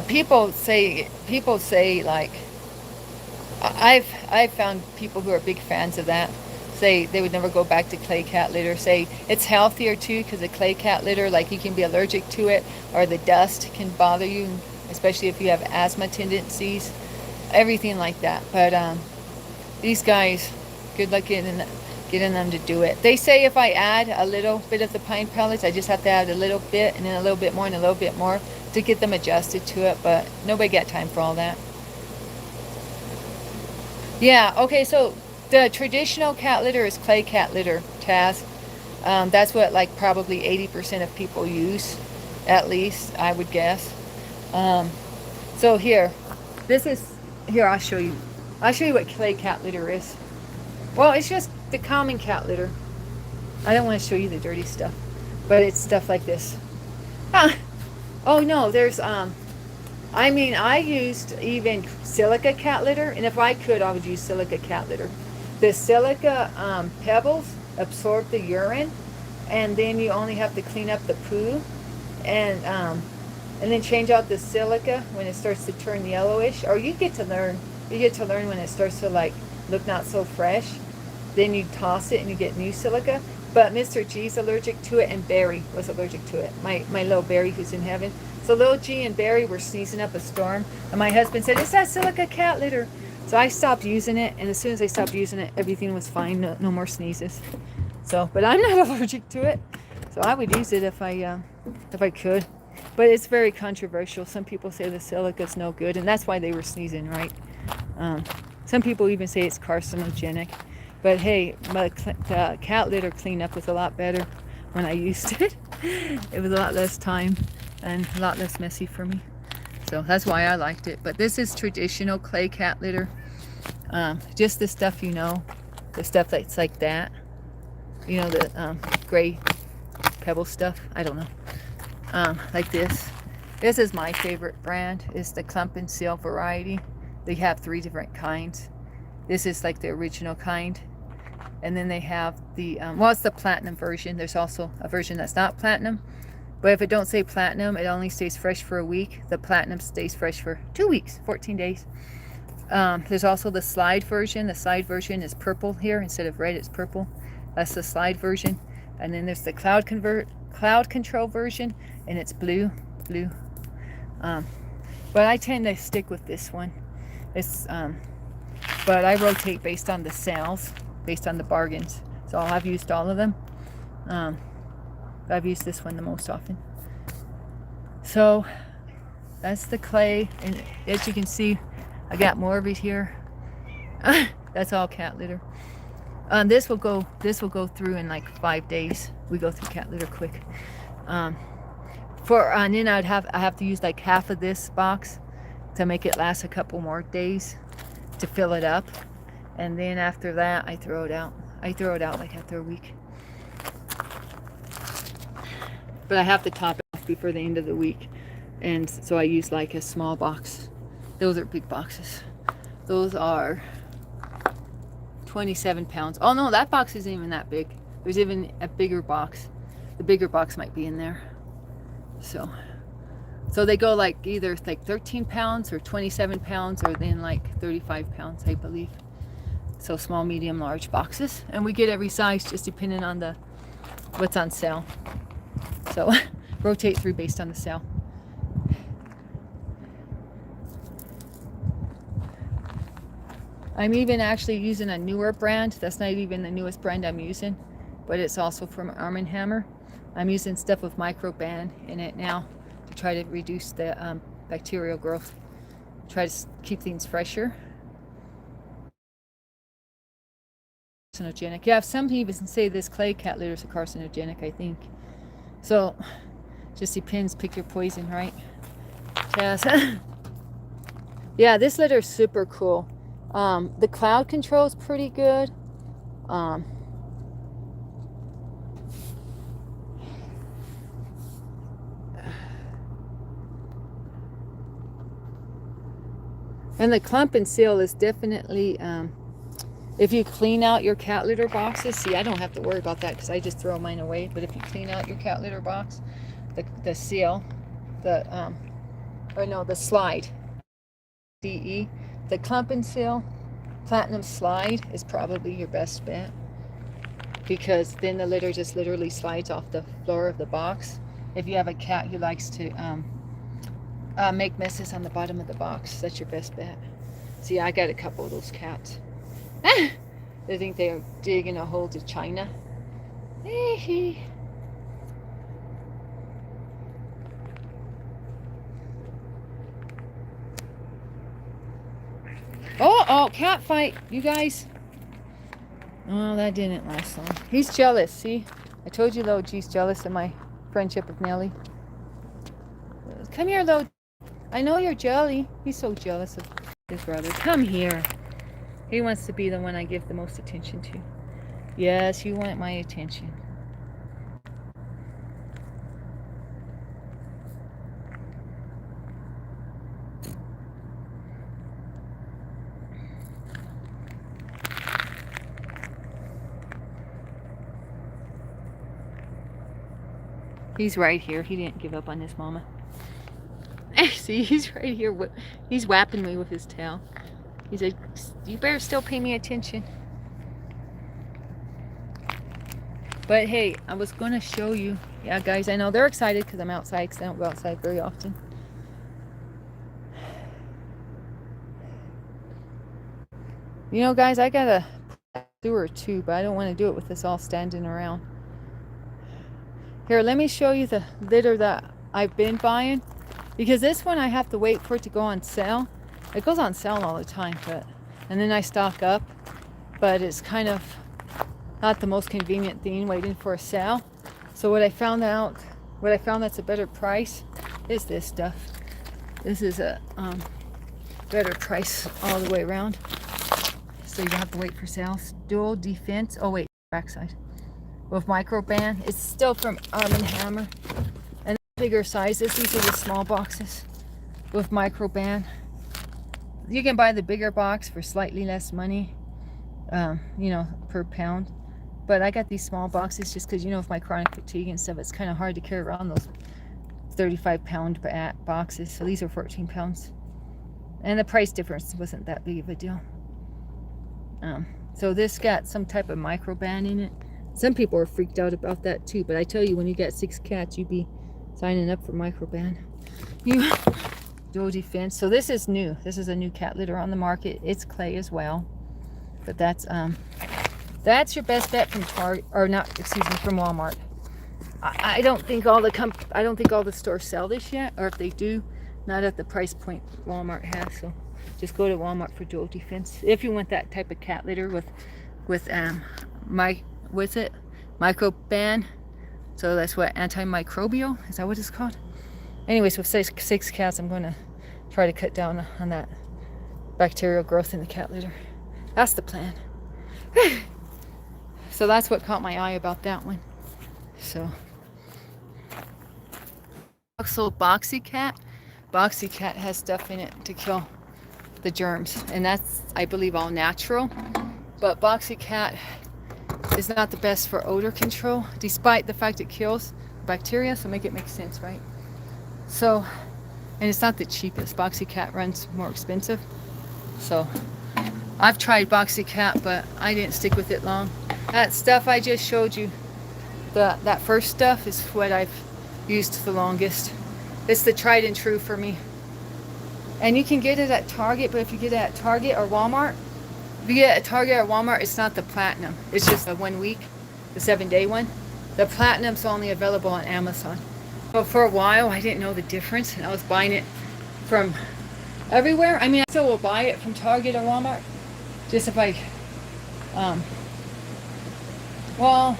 people say like, I've found people who are big fans of that say they would never go back to clay cat litter. Say it's healthier too because the clay cat litter, like you can be allergic to it, or the dust can bother you, especially if you have asthma tendencies, everything like that. But these guys, good luck getting them to do it. They say if I add a little bit of the pine pellets, I just have to add a little bit and then a little bit more and a little bit more to get them adjusted to it, but nobody got time for all that. Yeah, okay, so the traditional cat litter is clay cat litter, Taz. That's what like probably 80% of people use, at least, I would guess. So here, I'll show you. I'll show you what clay cat litter is. Well, it's just the common cat litter. I don't want to show you the dirty stuff, but it's stuff like this. Oh no, there's, I used even silica cat litter, and if I could, I would use silica cat litter. The silica pebbles absorb the urine, and then you only have to clean up the poo, and then change out the silica when it starts to turn yellowish. Or you get to learn when it starts to like look not so fresh. Then you toss it and you get new silica. But Mr. G's allergic to it, and Barry was allergic to it. My little Barry who's in heaven. So little G and Barry were sneezing up a storm, and my husband said, "It's that silica cat litter." So I stopped using it, and as soon as I stopped using it, everything was fine. No more sneezes. So, but I'm not allergic to it, so I would use it if I could. But it's very controversial. Some people say the silica's no good, and that's why they were sneezing, right? Some people even say it's carcinogenic. But hey, the cat litter cleanup was a lot better when I used it. It was a lot less time and a lot less messy for me. So that's why I liked it. But this is traditional clay cat litter. Just the stuff, you know, the stuff that's like that. You know, the gray pebble stuff. I don't know. Like this. This is my favorite brand. It's the Clump and Seal variety. They have 3 different kinds. This is like the original kind. And then they have the, well, it's the platinum version. There's also a version that's not platinum. But if it don't say platinum, it only stays fresh for a week. The platinum stays fresh for 2 weeks, 14 days. There's also the slide version. The slide version is purple here. Instead of red, it's purple. That's the slide version. And then there's the cloud control version, and it's blue. But I tend to stick with this one. It's but I rotate based on the sales, based on the bargains. So I've used all of them. I've used this one the most often. So that's the clay, and as you can see, I got more of it here. That's all cat litter. This will go through in like 5 days. We go through cat litter quick. And then I have to use like half of this box to make it last a couple more days to fill it up, and then after that I throw it out. I throw it out like after a week. But I have to top it off before the end of the week, and so I use like a small box. Those are big boxes. Those are 27 pounds. Oh no, that box isn't even that big. There's even a bigger box. The bigger box might be in there. So they go like either like 13 pounds or 27 pounds, or then like 35 pounds, I believe. So small, medium, large boxes, and we get every size just depending on what's on sale. So rotate through based on the sale. I'm even actually using a newer brand. That's not even the newest brand I'm using, but it's also from Arm & Hammer. I'm using stuff with Microban in it now to try to reduce the bacterial growth. Try to keep things fresher. Carcinogenic. Yeah, some people say this clay cat litter is a carcinogenic, I think. So, just depends. Pick your poison, right? Yes. Yeah, this litter is super cool. The cloud control is pretty good. And the Clump and Seal is definitely, if you clean out your cat litter boxes, see, I don't have to worry about that because I just throw mine away. But if you clean out your cat litter box, the seal, the slide, DE, the Clump and Seal Platinum Slide is probably your best bet, because then the litter just literally slides off the floor of the box. If you have a cat who likes to make messes on the bottom of the box, that's your best bet. See, I got a couple of those cats. They think they are digging a hole to China. Oh, cat fight, you guys. Oh, that didn't last long. He's jealous, see? I told you Loji's jealous of my friendship with Nelly. Come here, Lo. I know you're jelly. He's so jealous of his brother. Come here. He wants to be the one I give the most attention to. Yes, you want my attention. He's right here. He didn't give up on his mama. See, he's right here. He's whapping me with his tail. He said, you better still pay me attention. But hey, I was going to show you. Yeah, guys, I know they're excited because I'm outside, because I don't go outside very often. You know, guys, I got a sewer too, but I don't want to do it with us all standing around. Here, let me show you the litter that I've been buying. Because this one I have to wait for it to go on sale. It goes on sale all the time, and then I stock up. But it's kind of not the most convenient thing waiting for a sale. So what I found that's a better price is this stuff. This is a better price all the way around. So you don't have to wait for sales. Dual defense. Oh wait, backside. With microban. It's still from Arm & Hammer. And bigger sizes. These are the small boxes with microban. You can buy the bigger box for slightly less money, you know, per pound. But I got these small boxes just because, you know, with my chronic fatigue and stuff, it's kind of hard to carry around those 35-pound boxes. So these are 14 pounds. And the price difference wasn't that big of a deal. So this got some type of microban in it. Some people are freaked out about that too, but I tell you, when you get 6 cats, you'd be signing up for microban. You dual defense. So this is new. This is a new cat litter on the market. It's clay as well, but that's your best bet from Target, or not, excuse me, from Walmart. I don't think all the stores sell this yet, or if they do, not at the price point Walmart has. So just go to Walmart for dual defense if you want that type of cat litter with microban. So that's what, antimicrobial, is that what it's called? Anyways, with six cats, I'm going to try to cut down on that bacterial growth in the cat litter. That's the plan. So that's what caught my eye about that one. So Boxy Cat. Boxy Cat has stuff in it to kill the germs, and that's, I believe, all natural. But Boxy Cat is not the best for odor control, despite the fact it kills bacteria. So make it make sense, right? So, and it's not the cheapest. Boxy Cat runs more expensive. So I've tried Boxy Cat, but I didn't stick with it long. That stuff I just showed you, that first stuff, is what I've used the longest. It's the tried and true for me. And you can get it at Target, but if you get it at Target or Walmart, if you get it at Target or Walmart, it's not the platinum. It's just the 1 week, the 7-day one. The platinum's only available on Amazon. But for a while, I didn't know the difference, and I was buying it from everywhere. I mean, I still will buy it from Target or Walmart, just if I, well,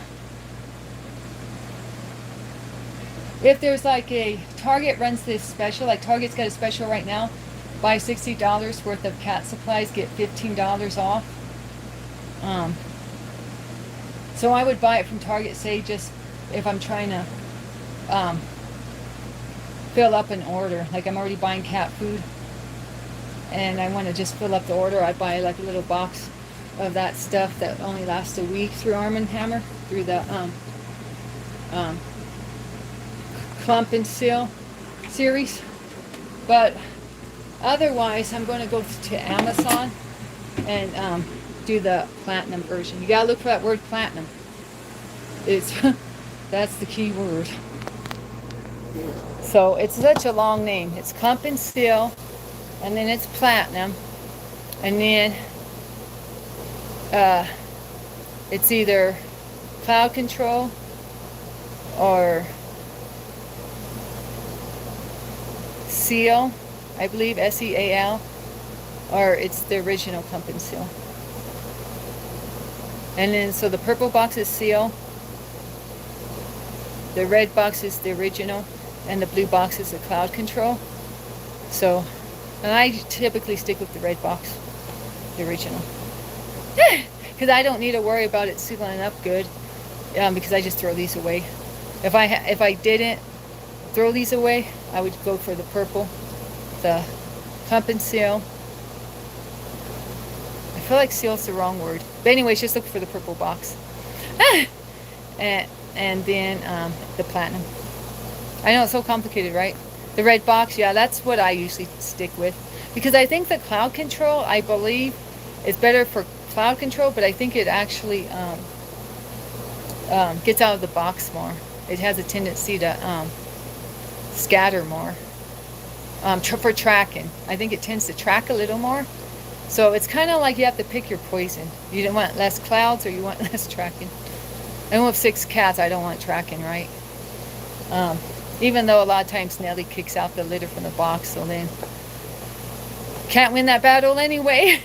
if there's like a, Target runs this special, like Target's got a special right now, buy $60 worth of cat supplies, get $15 off. So I would buy it from Target, say, just if I'm trying to fill up an order, like I'm already buying cat food and I want to just fill up the order, I'd buy like a little box of that stuff that only lasts a week through Arm & Hammer, through the Clump and Seal series. But otherwise, I'm going to go to Amazon and do the platinum version. You gotta look for that word platinum. It's that's the key word. So it's such a long name. It's Clump and Seal, and then it's platinum, and then it's either Cloud Control or Seal, I believe, SEAL, or it's the original Clump and Seal. And then, so the purple box is Seal, the red box is the original, and the blue box is the Cloud Control. So, and I typically stick with the red box, the original, because I don't need to worry about it sealing up good, because I just throw these away. If I didn't throw these away, I would go for the purple, the Clump and Seal. I feel like seal's the wrong word, but anyways, just look for the purple box. And then the platinum. I know it's so complicated, right? The red box, yeah, that's what I usually stick with, because I think the Cloud Control, I believe, is better for Cloud Control, but I think it actually gets out of the box more. It has a tendency to scatter more for tracking. I think it tends to track a little more, So it's kind of like you have to pick your poison. You don't want less clouds or you want less tracking. And with 6 cats, I don't want tracking, right? Even though a lot of times Nelly kicks out the litter from the box, so then can't win that battle anyway.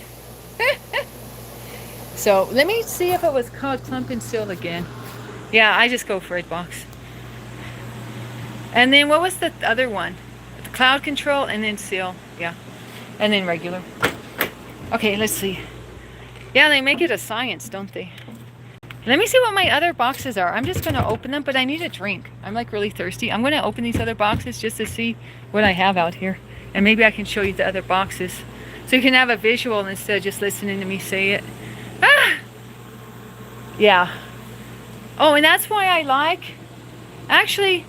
So let me see if it was called Clump and Seal again. Yeah, I just go for it box. And then what was the other one? Cloud Control and then Seal. Yeah. And then regular. Okay, let's see. Yeah, they make it a science, don't they? Let me see what my other boxes are. I'm just going to open them, but I need a drink. I'm like really thirsty. I'm going to open these other boxes just to see what I have out here. And maybe I can show you the other boxes. So you can have a visual instead of just listening to me say it. Ah! Yeah. Oh, and that's why I like... Actually,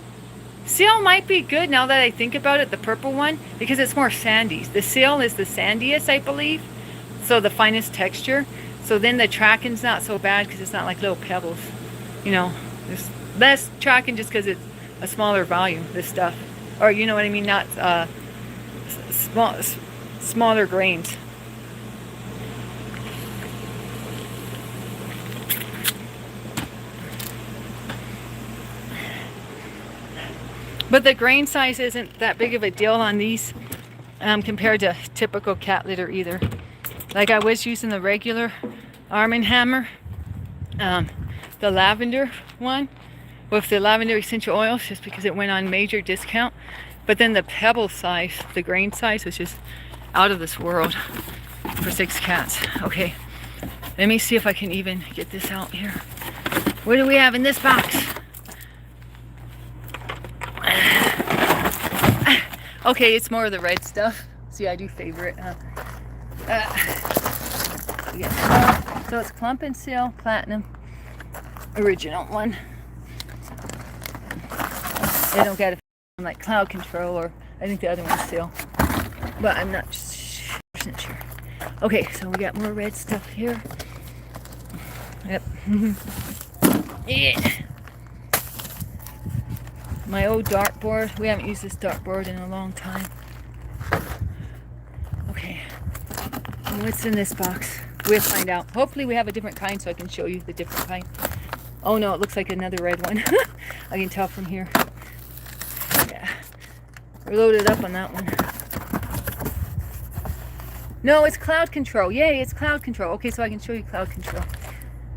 Seal might be good now that I think about it, the purple one, because it's more sandy. The Seal is the sandiest, I believe. So the finest texture. So then the tracking's not so bad because it's not like little pebbles. You know, there's less tracking just because it's a smaller volume, this stuff. Or you know what I mean, not smaller grains. But the grain size isn't that big of a deal on these compared to typical cat litter either. Like I was using the regular Arm & Hammer, the lavender one with the lavender essential oils just because it went on major discount. But then the pebble size, the grain size was just out of this world for 6 cats. Okay, let me see if I can even get this out here. What do we have in this box? Okay, it's more of the red stuff. See, I do favorite. Yeah. So it's Clump and Seal Platinum original one. They don't get a like Cloud Control, or I think the other one's Seal, but I'm not percent sure. Okay, so we got more red stuff here. Yep. Yeah. My old dartboard. We haven't used this dartboard in a long time. Okay. And what's in this box? We'll find out. Hopefully we have a different kind so I can show you the different kind. Oh no, it looks like another red one. I can tell from here. Yeah. We're loaded up on that one. No, it's Cloud Control. Yay, it's Cloud Control. Okay, so I can show you Cloud Control.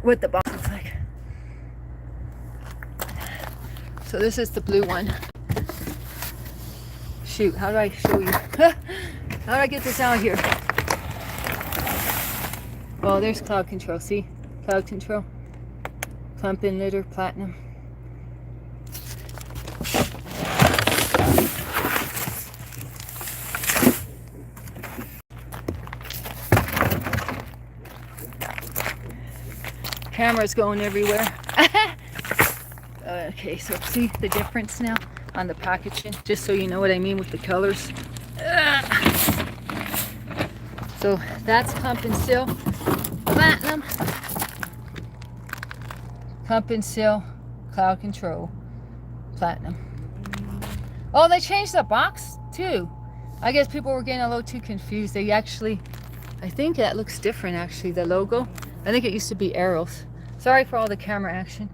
What the box looks like. So this is the blue one. Shoot, how do I show you? How do I get this out here? Oh, there's Cloud Control. See? Cloud Control. Clump and Litter Platinum. Camera's going everywhere. Okay, so see the difference now on the packaging, just so you know what I mean with the colors. So that's Clump and Seal Platinum, Clump and Seal Cloud Control Platinum. Oh, they changed the box too. I guess people were getting a little too confused. They actually, I think that looks different actually, the logo. I think it used to be arrows. Sorry for all the camera action.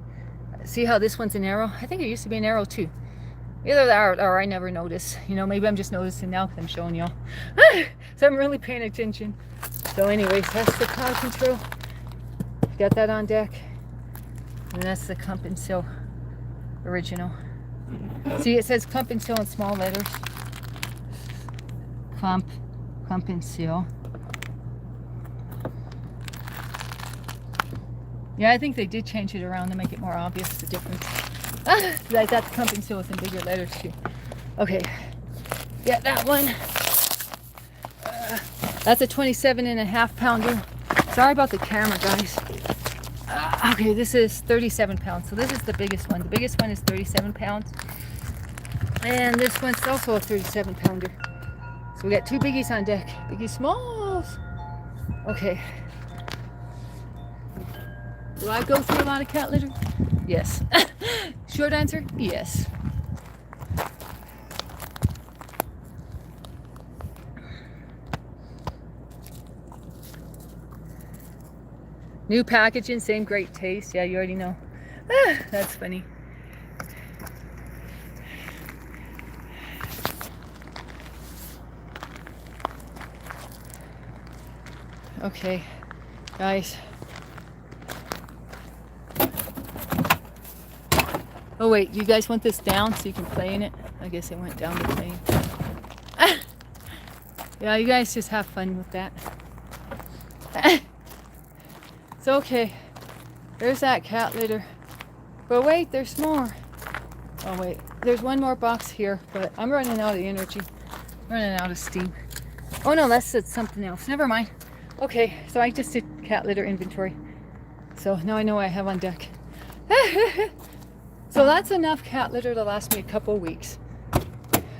See how this one's an arrow? I think it used to be an arrow too. Either that or I never noticed. You know, maybe I'm just noticing now because I'm showing y'all. So I'm really paying attention. So anyways, that's the Cloud Control. Got that on deck. And that's the Clump and Seal original. See, it says Clump and Seal in small letters. Clump and Seal. Yeah, I think they did change it around to make it more obvious, the difference. I thought the Clump and Seal was in bigger letters too. Okay, yeah, that one. That's a 27.5 pounder. Sorry about the camera, guys. Okay, this is 37 pounds. So this is the biggest one. The biggest one is 37 pounds. And this one's also a 37 pounder. So we got 2 biggies on deck. Biggie smalls. Okay. Do I go through a lot of cat litter? Yes. Short answer, yes. New packaging, same great taste. Yeah, you already know. Ah, that's funny. Okay, guys. Oh wait, you guys want this down so you can play in it? I guess it went down the plane. Yeah, you guys just have fun with that. It's okay. There's that cat litter. But wait, there's more. Oh wait, there's one more box here, but I'm running out of energy. Running out of steam. Oh no, that's something else. Never mind. Okay, so I just did cat litter inventory. So now I know what I have on deck. So that's enough cat litter to last me a couple weeks.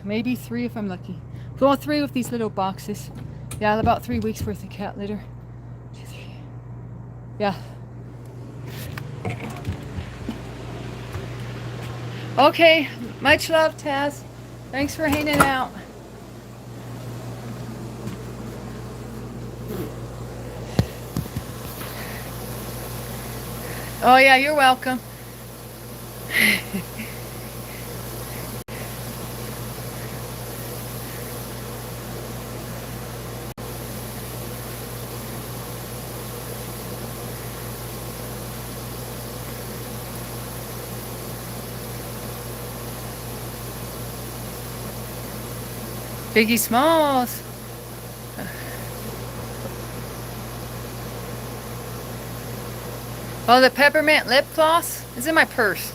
Maybe 3 if I'm lucky. Well, 3 with these little boxes. Yeah, about 3 weeks worth of cat litter. 2, 3. Yeah. Okay, much love, Taz. Thanks for hanging out. Oh yeah, you're welcome. Biggie Smalls. Oh, the peppermint lip gloss is in my purse.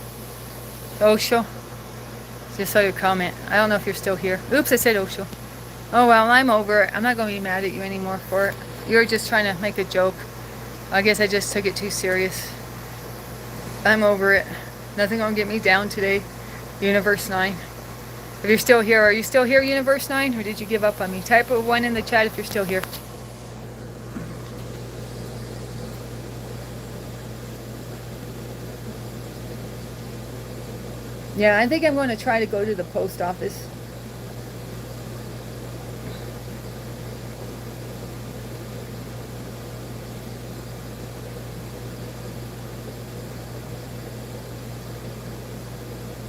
Osho. Just saw your comment. I don't know if you're still here. Oops, I said Osho. Oh well, I'm over it. I'm not going to be mad at you anymore for it. You were just trying to make a joke. I guess I just took it too serious. I'm over it. Nothing gonna get me down today. Universe 9. If you're still here, are you still here, Universe 9? Or did you give up on me? Type a 1 in the chat if you're still here. Yeah, I think I'm going to try to go to the post office.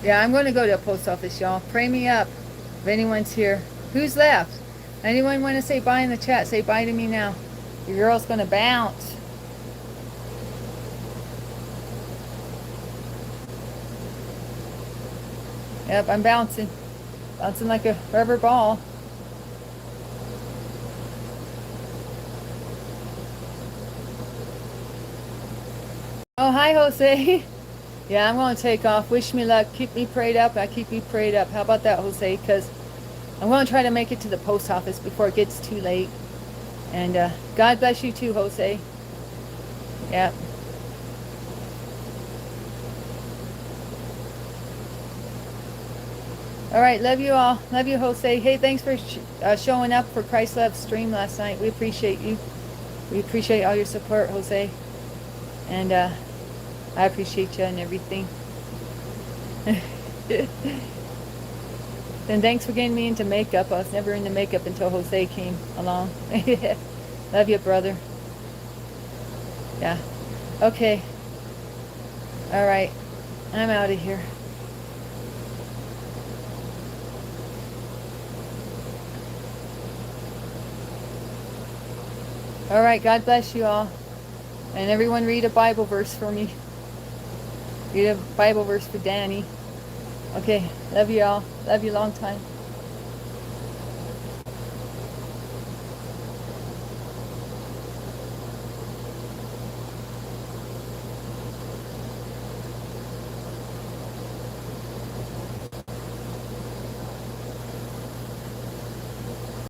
Yeah, I'm going to go to the post office, y'all. Pray me up if anyone's here. Who's left? Anyone want to say bye in the chat? Say bye to me now. Your girl's going to bounce. Yep, I'm bouncing. Bouncing like a rubber ball. Oh, hi, Jose. Yeah, I'm going to take off. Wish me luck. Keep me prayed up. I keep you prayed up. How about that, Jose? Because I'm going to try to make it to the post office before it gets too late. And God bless you too, Jose. Yep. All right, love you all. Love you, Jose. Hey, thanks for showing up for Christ Love stream last night. We appreciate you. We appreciate all your support, Jose. And I appreciate you and everything. Then thanks for getting me into makeup. I was never into makeup until Jose came along. Love you, brother. Yeah. Okay. All right. I'm out of here. All right. God bless you all. And everyone read a Bible verse for me. Read a Bible verse for Danny. Okay. Love you all. Love you long time.